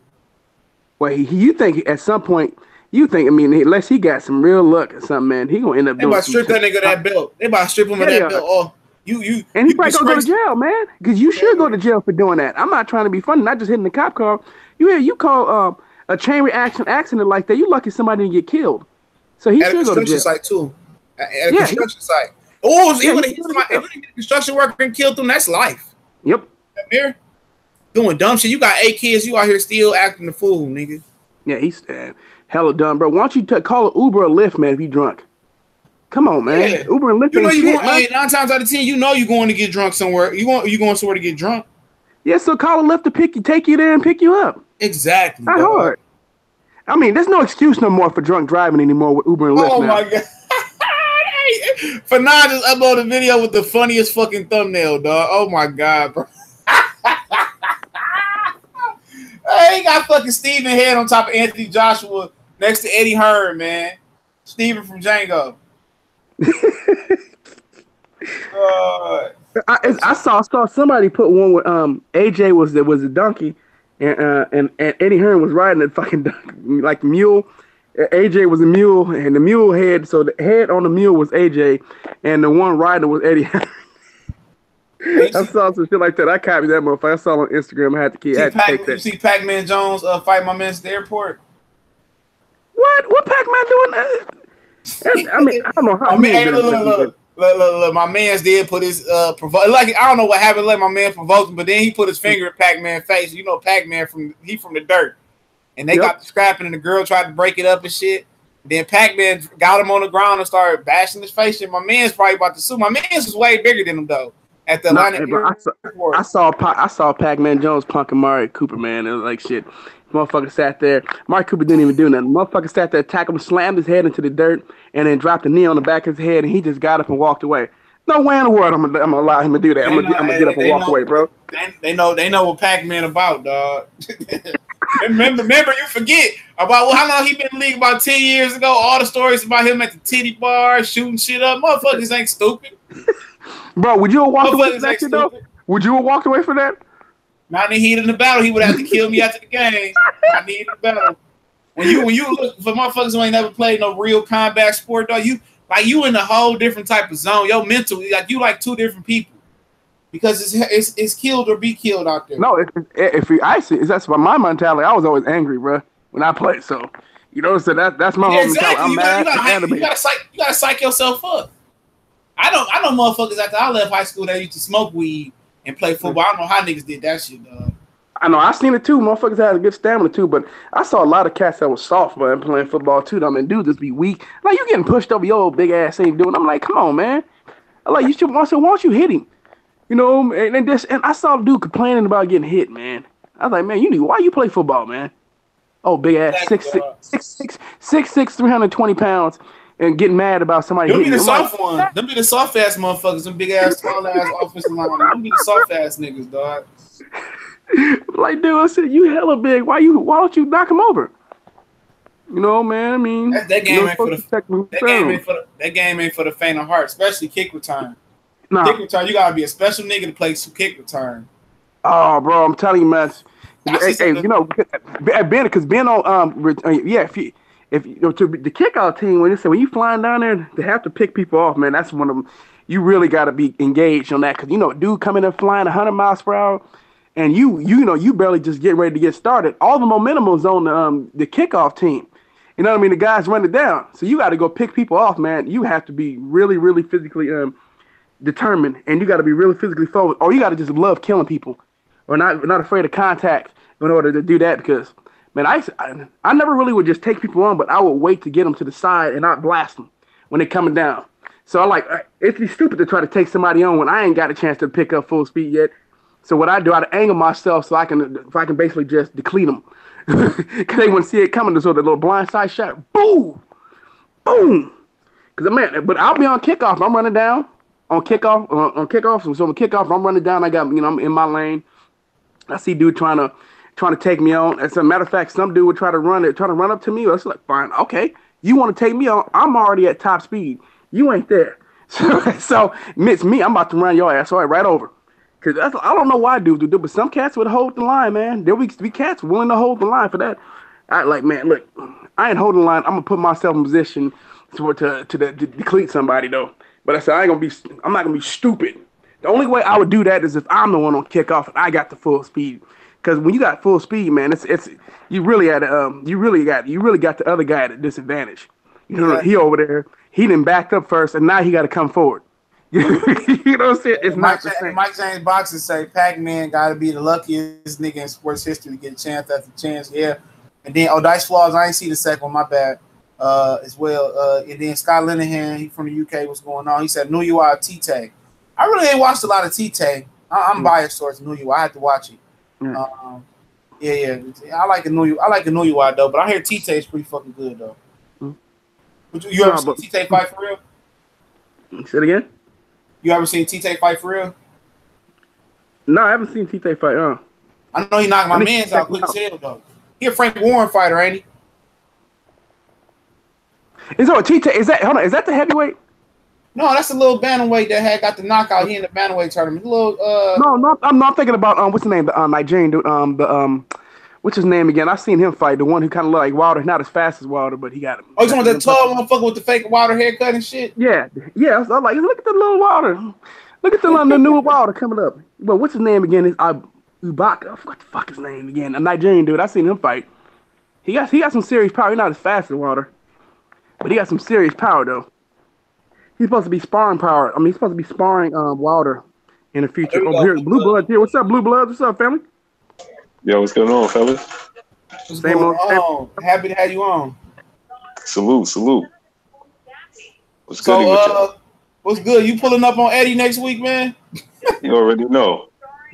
Well, you think at some point, I mean, unless he got some real luck or something, man, he gonna end up doing. They about to strip that nigga that belt. They about to strip him of that belt. Oh, and he probably gonna go to jail, man. Because you should go to jail for doing that. I'm not trying to be funny, not just hitting the cop car. You call a chain reaction accident like that. You lucky somebody didn't get killed. So he should go to jail. Site too. At a construction site. Oh, so if a construction worker and killed them, that's life. Yep. Here, doing dumb shit. You got 8 kids. You out here still acting the fool, nigga. Yeah, he's hella dumb, bro. Why don't you call an Uber or Lyft, man, if you drunk? Come on, man. Yeah. Uber and Lyft. You know you going 9 times out of 10. You know you're going to get drunk somewhere. You going somewhere to get drunk. Yeah, so call a Lyft to take you there and pick you up. Exactly. Not hard. I mean, there's no excuse no more for drunk driving anymore with Uber and Lyft. Oh now. My god. Fanon just uploaded a video with the funniest fucking thumbnail, dog. Oh my god, bro. Hey, he got fucking Steven Head on top of Anthony Joshua next to Eddie Hearn, man. Steven from Django. I saw somebody put one with AJ was a donkey and Eddie Hearn was riding a fucking donkey, like mule, AJ was a mule, and the mule head. So the head on the mule was AJ, and the one riding was Eddie. Hey, I saw some shit like that. I copied that motherfucker. I saw it on Instagram. I had to take you that. see Pac-Man Jones fight my man at the airport? What Pac-Man doing that? I mean, I don't know how. Hey, look, my man's did put his provoke. Like, I don't know what happened. Let my man provoke him, but then he put his finger in Pac-Man's face. You know, Pac-Man from the dirt, and they got the scrapping, and the girl tried to break it up and shit. Then Pac-Man got him on the ground and started bashing his face. And my man's probably about to sue. My man's was way bigger than him though. At the I saw Pac-Man Jones punking Mario Cooper, man. It was like shit. Motherfucker sat there. Mario Cooper didn't even do nothing. Motherfucker sat there, tackled him, slammed his head into the dirt, and then dropped a knee on the back of his head, and he just got up and walked away. No way in the world I'm gonna allow him to do that. I'm gonna get up and walk away, bro. They know what Pac-Man about, dog. remember, you forget about how long he been in the league. About 10 years ago, all the stories about him at the titty bar shooting shit up. Motherfuckers ain't stupid. Bro, would you have walked away from that shit, though? Would you have walked away from that? Not in the heat of the battle. He would have to kill me after the game. Not in the heat of the battle. When you look for motherfuckers who ain't never played no real combat sport, though, you in a whole different type of zone. Your mental, you like two different people. Because it's killed or be killed out there. No, that's my mentality. I was always angry, bro, when I played. So, so that's my whole mentality. I'm mad. You gotta psych yourself up. I know motherfuckers after I left high school that used to smoke weed and play football. I don't know how niggas did that shit, dog. I know. I seen it too. Motherfuckers had a good stamina too, but I saw a lot of cats that was soft, man, playing football too. I mean, dudes just be weak. Like, you getting pushed over your old big ass ain't doing. I'm like, come on, man. I'm like, why don't you hit him? And I saw a dude complaining about getting hit, man. I was like, man, why you play football, man? Oh, big ass, 6'6", 320 pounds, and getting mad about somebody hitting him. Them be the soft ass motherfuckers, them big ass, tall ass offensive linemen. Them be the soft ass niggas, dog. Like, dude, I said, you hella big. Why don't you knock him over? Man. I mean, that game ain't for the faint of heart, especially kick return. Nah. Kick return, you gotta be a special nigga to play kick return. Oh, bro, I'm telling you, man. Because being on to the kickoff team, when you flying down there, they have to pick people off, man. That's one of them. You really got to be engaged on that, because dude coming in flying 100 miles per hour, and you barely just get ready to get started. All the momentum is on the kickoff team. You know what I mean? The guys run it down, so you got to go pick people off, man. You have to be really, really physically determined, and you got to be really physically focused, or you got to just love killing people, or not afraid of contact in order to do that. Because, man, I never really would just take people on, but I would wait to get them to the side and not blast them when they're coming down. So it'd be stupid to try to take somebody on when I ain't got a chance to pick up full speed yet. So what I do, I'd angle myself so I can basically just deplete them, because they wouldn't see it coming. So the little blind side shot, boom, boom. Because but I'll be on kickoff. I'm running down. On kickoff, so on kickoff, I'm running down. I got, I'm in my lane. I see dude trying to take me on. As a matter of fact, some dude would try to run up to me. I was like, fine, okay, you want to take me on? I'm already at top speed. You ain't there. So it's me. I'm about to run your ass right over. Cause I don't know why dudes do, but some cats would hold the line, man. There would be cats willing to hold the line for that. Man, look, I ain't holding the line. I'm gonna put myself in position to deplete somebody though. But I said, I'm not gonna be stupid. The only way I would do that is if I'm the one on kickoff and I got the full speed. Because when you got full speed, man, you really got the other guy at a disadvantage. He over there, he done backed up first, and now he got to come forward. You know what I'm saying? It's not the same. Mike James Boxer say Pac-Man got to be the luckiest nigga in sports history to get a chance after chance. Yeah, and then Dice Flaws, I ain't see the second one, my bad. As well. And then Scott Linehan, he from the UK, what's going on? He said, New UI T-Tag. I really ain't watched a lot of T-Tag. I'm biased towards New UI. I have to watch it. Yeah. I like a New UI though, but I hear T-Tag is pretty fucking good though. You ever seen T-Tag fight for real? Say it again? You ever seen T-Tag fight for real? No, I haven't seen T-Tag fight. I know he knocked my man's out quick as hell though. He a Frank Warren fighter, ain't he? Is that the heavyweight? No, that's a little bantamweight that had got the knockout. He in the bantamweight tournament. No, I'm not thinking about what's the name? The Nigerian dude. what's his name again? I seen him fight the one who kind of looked like Wilder, not as fast as Wilder, but he got him. Oh, you talking about that tall motherfucker with the fake Wilder haircut and shit? Yeah. I was like, look at the little Wilder. Look at the new Wilder coming up. But what's his name again? Is Ibaka. What the fuck his name again? A Nigerian dude. I seen him fight. He got some serious power. He's not as fast as Wilder, but he got some serious power though. He's supposed to be sparring power. I mean, he's supposed to be sparring Wilder in the future. Over here, Blue Bloods here. What's up, Blue Bloods? What's up, family? Yo, what's going on, fellas? What's going on? Happy to have you on. Salute. What's good with you? What's good? You pulling up on Eddie next week, man? You already know.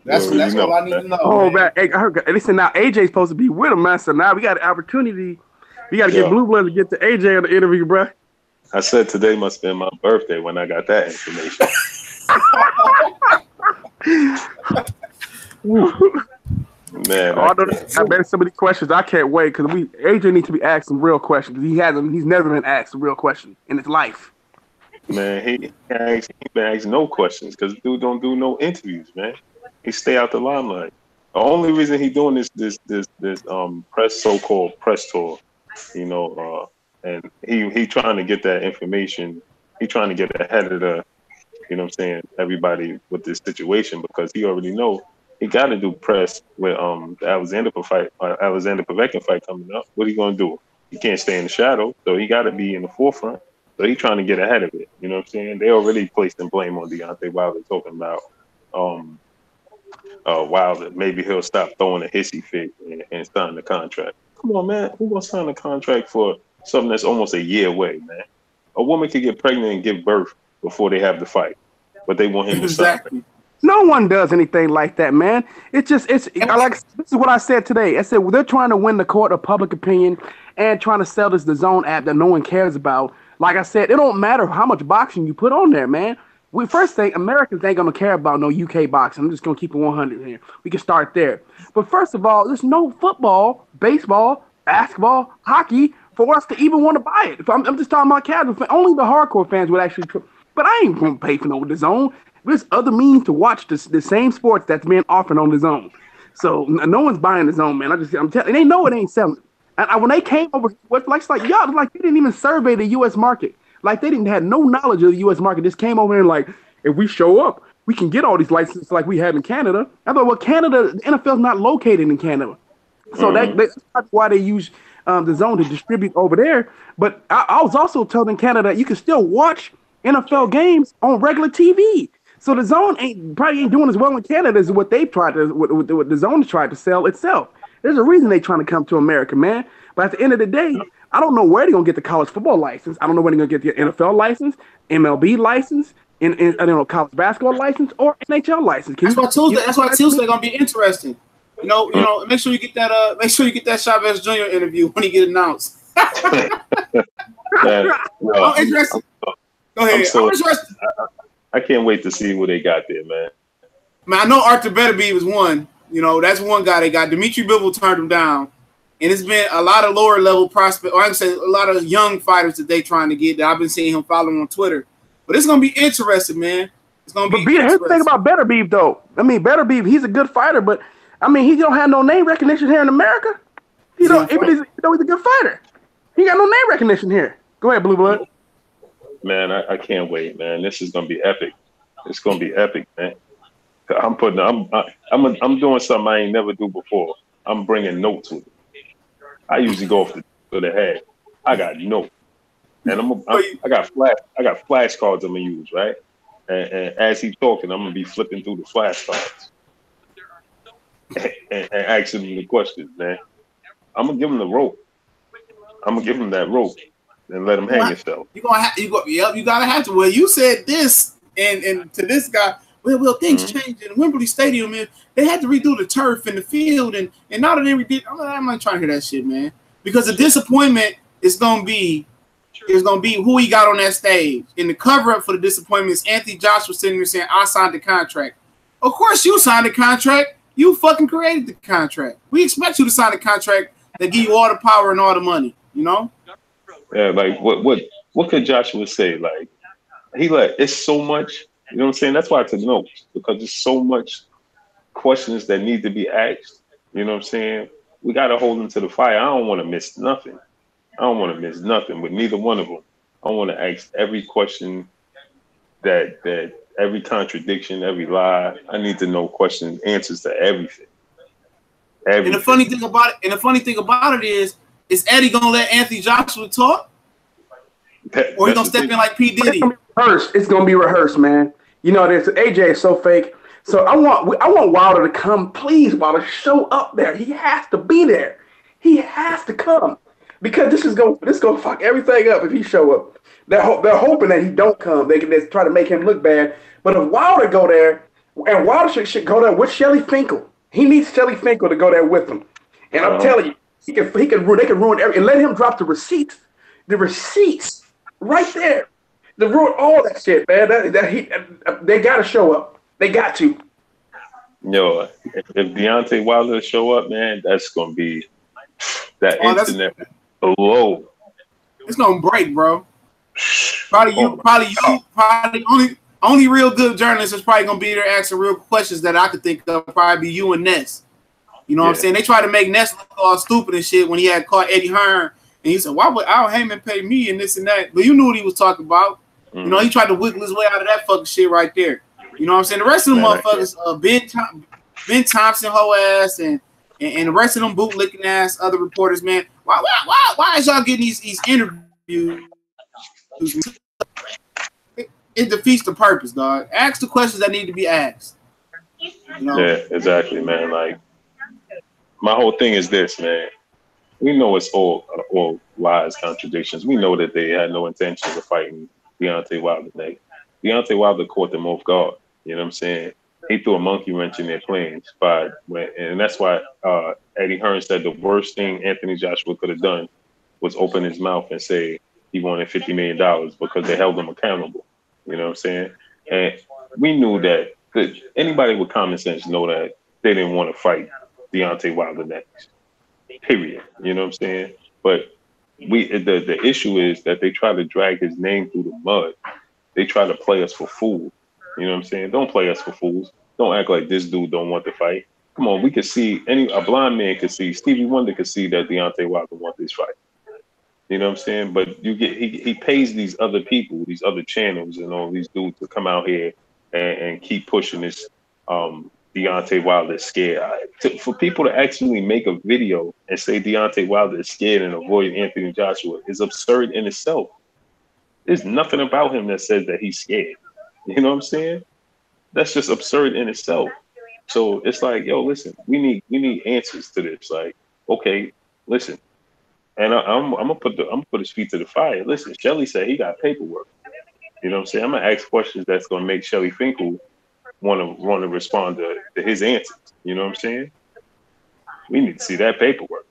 That's all I need to know. Oh, man. Hey, I heard. Listen, now AJ's supposed to be with him, man. So now we got an opportunity. We got to get Blue Bloods to get to AJ on the interview, bro. I said today must have been my birthday when I got that information. Man, I bet some of these questions I can't wait because AJ needs to be asked some real questions. He's never been asked a real question in his life. Man, he been asked no questions because dude don't do no interviews, man. He stay out the limelight. The only reason he doing this so-called press tour, you know, and he trying to get that information. He trying to get ahead of the, you know what I'm saying, everybody with this situation because he already know he got to do press with the Alexander Povetkin fight coming up. What he gonna do? He can't stay in the shadow, so he got to be in the forefront. So he trying to get ahead of it. You know what I'm saying? They already placed the blame on Deontay Wilder, talking about Wilder. Maybe he'll stop throwing a hissy fit and sign the contract. Come on, man. Who gonna sign a contract for something that's almost a year away, man? A woman could get pregnant and give birth before they have the fight, but they want him to sign. No one does anything like that, man. This is what I said today. I said they're trying to win the court of public opinion and trying to sell this DAZN app that no one cares about. Like I said, it don't matter how much boxing you put on there, man. We first thing, Americans ain't gonna care about no UK boxing. I'm just gonna keep it 100 here. We can start there. But first of all, there's no football, baseball, basketball, hockey for us to even want to buy it. I'm just talking about casual fans. Only the hardcore fans would actually. But I ain't gonna pay for no DAZN. There's other means to watch the same sports that's being offered on DAZN. So no one's buying DAZN, man. I'm telling. They know it ain't selling. And when they came over, like y'all, like they didn't even survey the U.S. market. Like they didn't have no knowledge of the U.S. market. Just came over and like, if we show up, we can get all these licenses like we have in Canada. I thought, well, Canada, the NFL's not located in Canada, so that's why they use DAZN to distribute over there. But I was also told in Canada you can still watch NFL games on regular TV. So DAZN probably ain't doing as well in Canada as what they've tried to, what DAZN tried to sell itself. There's a reason they're trying to come to America, man. But at the end of the day, I don't know where they're gonna get the college football license. I don't know where they're gonna get the NFL license, MLB license, I don't know, college basketball license or NHL license. That's why Tuesday gonna be interesting. You know, make sure you get that. Make sure you get that Chavez Jr. interview when he get announced. I'm interested. Go ahead. I'm interested. I can't wait to see what they got there, man. Man, I know Arthur Beterbiev was one. You know, that's one guy they got. Dimitri Bivol turned him down. And it's been a lot of lower level prospects, or I can say a lot of young fighters that they trying to get that I've been seeing him following on Twitter. But it's gonna be interesting, man. It's gonna be. But here's the thing about Beterbiev, though. I mean, Beterbiev, he's a good fighter, but I mean, he don't have no name recognition here in America. He's a good fighter. He got no name recognition here. Go ahead, Blue Blood. Man, I can't wait, man. This is gonna be epic. It's gonna be epic, man. I'm doing something I ain't never do before. I'm bringing notes with it. I usually go off the head. I got notes, and I got flashcards I'm gonna use, right? And as he's talking, I'm gonna be flipping through the flashcards and asking him the questions, man. I'm gonna give him the rope. I'm gonna give him that rope and let him hang himself. You gotta have to. Well, you said this, and to this guy. Well, things changed in Wembley Stadium, and they had to redo the turf and the field, and now that they redid, I'm not trying to hear that shit, man. Because the disappointment is gonna be who he got on that stage. And the cover up for the disappointment is Anthony Joshua sitting there saying, "I signed the contract." Of course, you signed the contract. You fucking created the contract. We expect you to sign a contract that give you all the power and all the money. You know? Yeah, like what could Joshua say? Like it's so much. You know what I'm saying? That's why I took notes, because there's so much questions that need to be asked. You know what I'm saying? we got to hold them to the fire. I don't want to miss nothing. I don't want to miss nothing with neither one of them. I want to ask every question that every contradiction, every lie. I need to know answers to everything. And the funny thing about it is Eddie gonna let Anthony Joshua talk, or he gonna step in like P. Diddy? It's gonna be rehearsed, man. You know, this AJ is so fake. So I want Wilder to come. Please, Wilder, show up there. He has to be there. He has to come because this is gonna fuck everything up if he show up. They're hoping that he don't come. They can just try to make him look bad. But if Wilder go there, and Wilder should go there with Shelly Finkel. He needs Shelly Finkel to go there with him. And I'm telling you, they can ruin everything. And let him drop the receipts. The receipts right there. They ruin all that shit, man. They got to show up. They got to. Yo, if Deontay Wilder show up, man, that's gonna be that internet below. It's gonna break, bro. Probably only real good journalists is probably gonna be there asking real questions that I could think of. Probably be you and Ness. You know what I'm saying? They try to make Ness look all stupid and shit when he had caught Eddie Hearn, and he said, "Why would Al Heyman pay me and this and that?" But you knew what he was talking about. You know, he tried to wiggle his way out of that fucking shit right there. You know what I'm saying? The rest of them motherfuckers, Ben Thompson, hoe ass, and the rest of them bootlicking ass other reporters, man. Why is y'all getting these interviews? It defeats the purpose, dog. Ask the questions that need to be asked. You know? Yeah, exactly, man. Like, my whole thing is this, man. We know it's all lies, contradictions. We know that they had no intentions of fighting Deontay Wilder next. Deontay Wilder caught them off guard. You know what I'm saying? He threw a monkey wrench in their plans. And that's why Eddie Hearn said the worst thing Anthony Joshua could have done was open his mouth and say he wanted $50 million because they held him accountable. You know what I'm saying? And we knew that anybody with common sense know that they didn't want to fight Deontay Wilder next. Period. You know what I'm saying? But the issue is that they try to drag his name through the mud. They try to play us for fools. You know what I'm saying? Don't play us for fools. Don't act like this dude don't want to fight. Come on, we could see a blind man could see, Stevie Wonder could see that Deontay Wilder wants this fight. You know what I'm saying? But he pays these other people, these other channels and all these dudes to come out here and keep pushing this Deontay Wilder is scared. For people to actually make a video and say Deontay Wilder is scared and avoid Anthony Joshua is absurd in itself. There's nothing about him that says that he's scared. You know what I'm saying? That's just absurd in itself. So it's like, yo, listen, we need answers to this. Like, okay, listen, and I'm gonna put his feet to the fire. Listen, Shelly said he got paperwork. You know what I'm saying? I'm gonna ask questions that's gonna make Shelly Finkel want to respond to his answers. You know what I'm saying? We need to see that paperwork.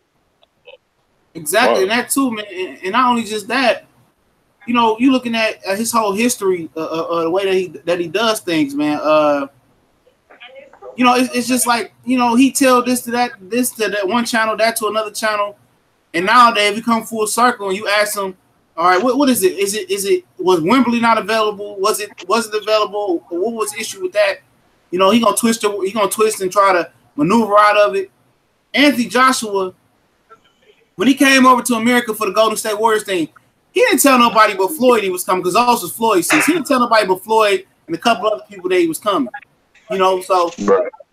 Exactly, and that too, man. And not only just that, you know, you looking at his whole history, the way that he does things, man. You know, it's just like, you know, he tell this to that one channel, that to another channel, and now they become full circle. And you ask them, all right, what is it? Was Wembley not available? Wasn't available? What was the issue with that? You know, he gonna twist and try to maneuver out of it. Anthony Joshua, when he came over to America for the Golden State Warriors thing, he didn't tell nobody but Floyd he was coming, because also Floyd says he didn't tell nobody but Floyd and a couple other people that he was coming. You know, so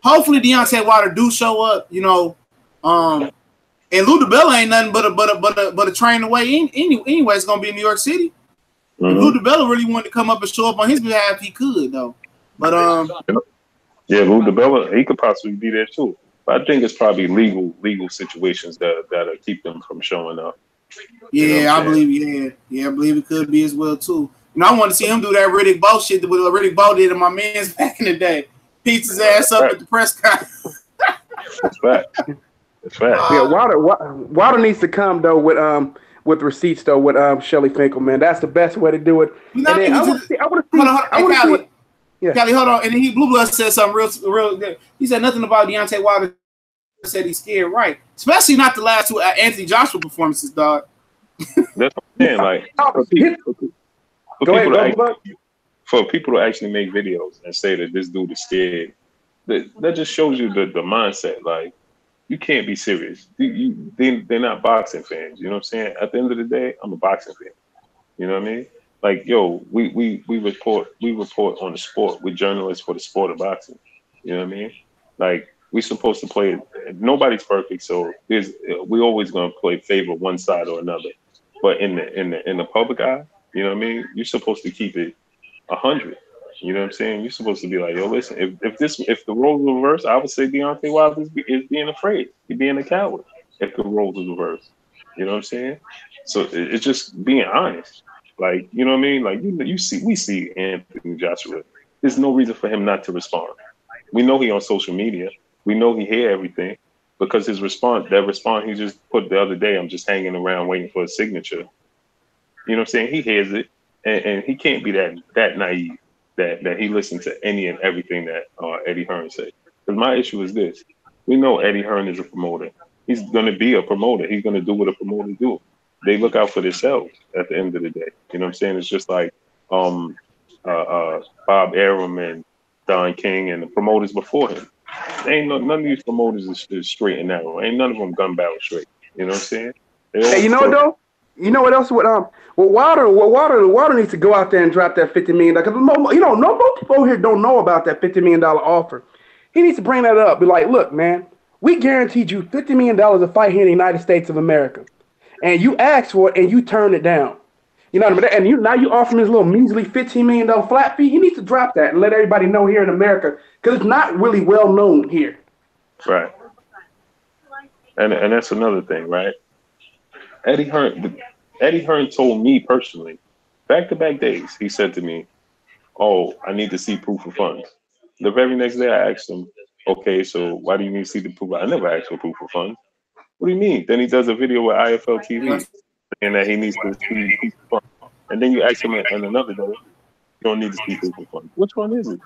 hopefully Deontay Wilder do show up. You know, and Lou DiBella ain't nothing but a train away. Anyway, it's gonna be in New York City. If Lou DiBella really wanted to come up and show up on his behalf, he could though. But yeah, Lou DiBella, he could possibly be there too. But I think it's probably legal situations that keep them from showing up. Yeah, you know I believe. Yeah, I believe it could be as well too. And I want to see him do that Riddick Bowe shit that Riddick Bowe did to my man's back in the day. Beats his ass up at the press conference. That's fact. That's fact. Yeah, Wilder needs to come though with receipts though with Shelly Finkel, man. That's the best way to do it. And then I want to see. Yeah. Callie, hold on. And then Blue Blood said something real good. He said nothing about Deontay Wilder. Said he's scared, right? Especially not the last two Anthony Joshua performances, dog. That's what I'm saying. Like for people to actually make videos and say that this dude is scared, that just shows you the mindset. Like, You can't be serious. They're not boxing fans. You know what I'm saying? At the end of the day, I'm a boxing fan. You know what I mean? Like, yo, we report on the sport. We're journalists for the sport of boxing. You know what I mean? Like, we supposed to play. Nobody's perfect, so we always gonna play favor one side or another. But in the public eye, you know what I mean? You're supposed to keep it 100. You know what I'm saying? You're supposed to be like, yo, listen, if the roles were reversed, I would say Deontay Wilder is being afraid. He's being a coward if the roles were reversed. You know what I'm saying? So it's just being honest. Like, you know what I mean? Like, we see Anthony Joshua. There's no reason for him not to respond. We know he on social media. We know he hear everything because that response he just put the other day, I'm just hanging around waiting for a signature. You know what I'm saying? He hears it, and he can't be that naive that he listened to any and everything that Eddie Hearn said. Because my issue is this: we know Eddie Hearn is a promoter. He's going to be a promoter. He's going to do what a promoter do. They look out for themselves at the end of the day. You know what I'm saying? It's just like Bob Arum and Don King and the promoters before him. None of these promoters is straight and narrow. Ain't none of them gun barrel straight. You know what I'm saying? Hey, you know what though? You know what else? What Wilder needs to go out there and drop that $50 million. Because most people here don't know about that $50 million offer. He needs to bring that up. Be like, look, man, we guaranteed you $50 million a fight here in the United States of America, and you asked for it and you turned it down. You know what I mean? And now you offer him this little measly $15 million flat fee. He needs to drop that and let everybody know here in America because it's not really well known here. Right. And that's another thing, right? Eddie Hearn told me personally, back-to-back days, he said to me, "Oh, I need to see proof of funds." The very next day, I asked him, "Okay, so why do you need to see the proof?" I never asked for proof of funds. What do you mean? Then he does a video with IFL TV saying that he needs to see proof of funds. And then you ask him in another day, "You don't need to see proof of funds." Which one is it?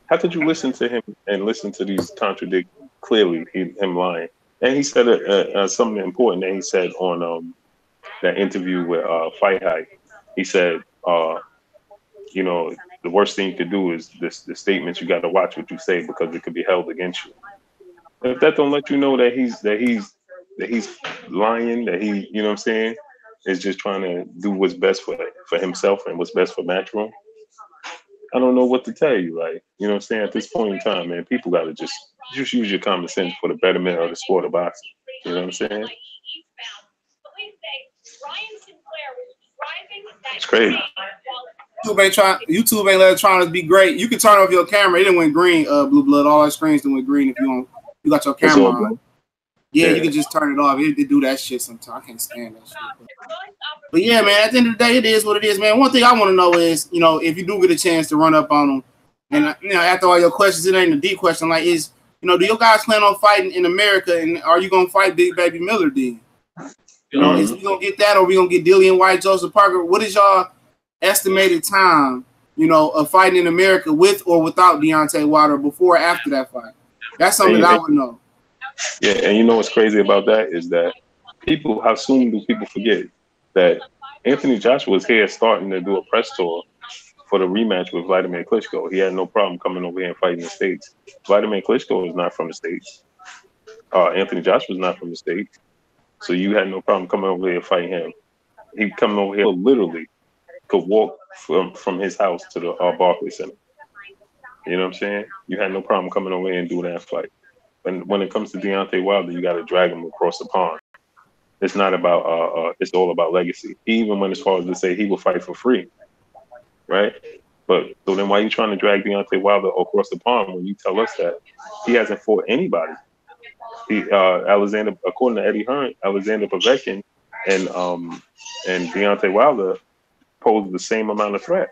How could you listen to him and listen to these contradictions? Clearly, him lying. And he said something important that he said on that interview with Fight Hype. He said, the worst thing you could do is the statements. You got to watch what you say because it could be held against you. If that don't let you know that he's lying, that he, you know what I'm saying, is just trying to do what's best for himself and what's best for Matchroom, I don't know what to tell you. Like, you know what I'm saying? At this point in time, man, people got to just use your common sense for the betterment of the sport of boxing. You know what I'm saying? It's crazy. YouTube ain't trying to be great. You can turn off your camera. It didn't went green, Blue Blood. All our screens didn't went green if you got your camera on. Yeah, you can just turn it off. It do that shit sometimes. I can't stand that shit. But yeah, man, at the end of the day, it is what it is, man. One thing I want to know is, if you do get a chance to run up on them, and after all your questions, it ain't a deep question. Like, do your guys plan on fighting in America, and are you gonna fight Big Baby Miller then? Is we gonna get that, or we gonna get Dillian White, Joseph Parker? What is y'all estimated time, of fighting in America with or without Deontay Wilder before or after that fight? That's something that I would know. Yeah, and you know what's crazy about that is that how soon do people forget that Anthony Joshua was here starting to do a press tour for the rematch with Vladimir Klitschko. He had no problem coming over here and fighting the States. Vladimir Klitschko is not from the States. Anthony Joshua is not from the States. So you had no problem coming over here fighting him. He coming over here literally could walk from his house to the Barclays Center. You know what I'm saying? You had no problem coming over here and doing that fight. And when it comes to Deontay Wilder, you got to drag him across the pond. It's not about it's all about legacy. He even went as far as to say he will fight for free, right? But so then why are you trying to drag Deontay Wilder across the pond when you tell us that he hasn't fought anybody? According to Eddie Hearn, Alexander Povetkin and Deontay Wilder pose the same amount of threat.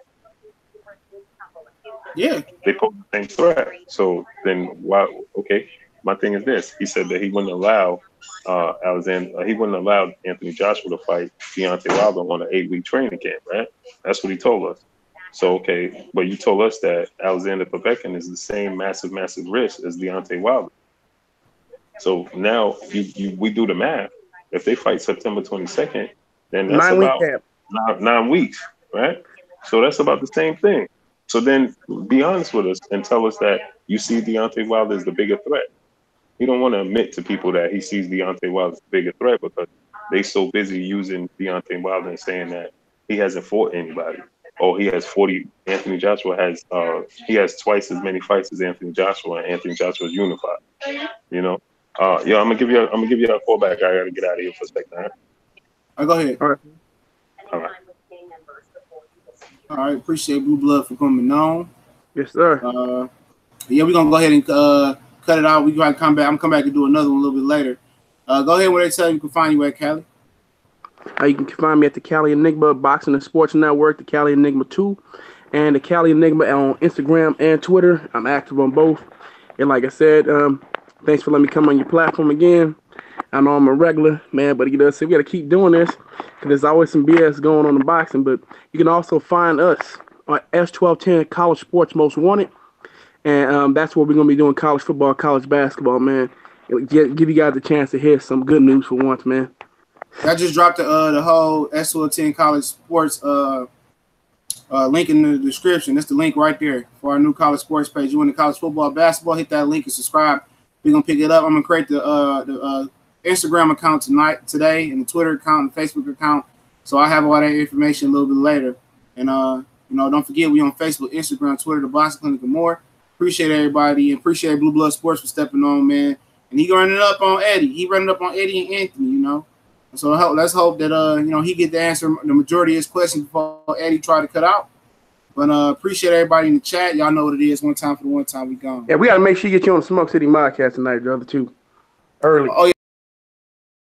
Yeah, they pose the same threat. So then why? Okay, my thing is this: he said that he wouldn't allow he wouldn't allow Anthony Joshua to fight Deontay Wilder on an 8-week training camp, right? That's what he told us. So okay, but you told us that Alexander Povetkin is the same massive risk as Deontay Wilder. So now we do the math. If they fight September 22nd, then that's about 9 weeks, right? So that's about the same thing. So then be honest with us and tell us that you see Deontay Wilder as the bigger threat. he don't want to admit to people that he sees Deontay Wilder as a bigger threat because they so busy using Deontay Wilder and saying that he hasn't fought anybody. Or he has 40. Anthony Joshua has he has twice as many fights as Anthony Joshua, and Anthony Joshua is unified. You know, yo, I'm gonna give you a call back. I gotta get out of here for a second. All right? Go ahead. All right. All right. All right. Appreciate Blue Blood for coming on. Yes, sir. Yeah, we're gonna go ahead and cut it out. We gotta come back. I'm come back and do another one a little bit later. Go ahead where they tell you can find you at, Cali. You can find me at the Cali Enigma Boxing and Sports Network, the Cali Enigma 2, and the Cali Enigma on Instagram and Twitter. I'm active on both. And like I said, thanks for letting me come on your platform again. I know I'm a regular, man, but we got to keep doing this because there's always some BS going on in boxing. But you can also find us on S1210 College Sports Most Wanted. And that's where we're going to be doing college football, college basketball, man. Give you guys a chance to hear some good news for once, man. I just dropped the whole S1210 College Sports link in the description. That's the link right there for our new college sports page. You want the college football, basketball, hit that link and subscribe. We're going to pick it up. I'm going to create the Instagram account today, and the Twitter account and the Facebook account. So I have all that information a little bit later. And, don't forget we on Facebook, Instagram, Twitter, the Boxing Clinic, and more. Appreciate everybody and appreciate Blue Blood Sports for stepping on, man. And he running up on Eddie. He running up on Eddie and Anthony, So let's hope that, he get to answer the majority of his questions before Eddie try to cut out. But appreciate everybody in the chat. Y'all know what it is. One time for the one time we gone. Yeah, we got to make sure you get you on the Smoke City Modcast tonight, the other two. Early. Oh, yeah.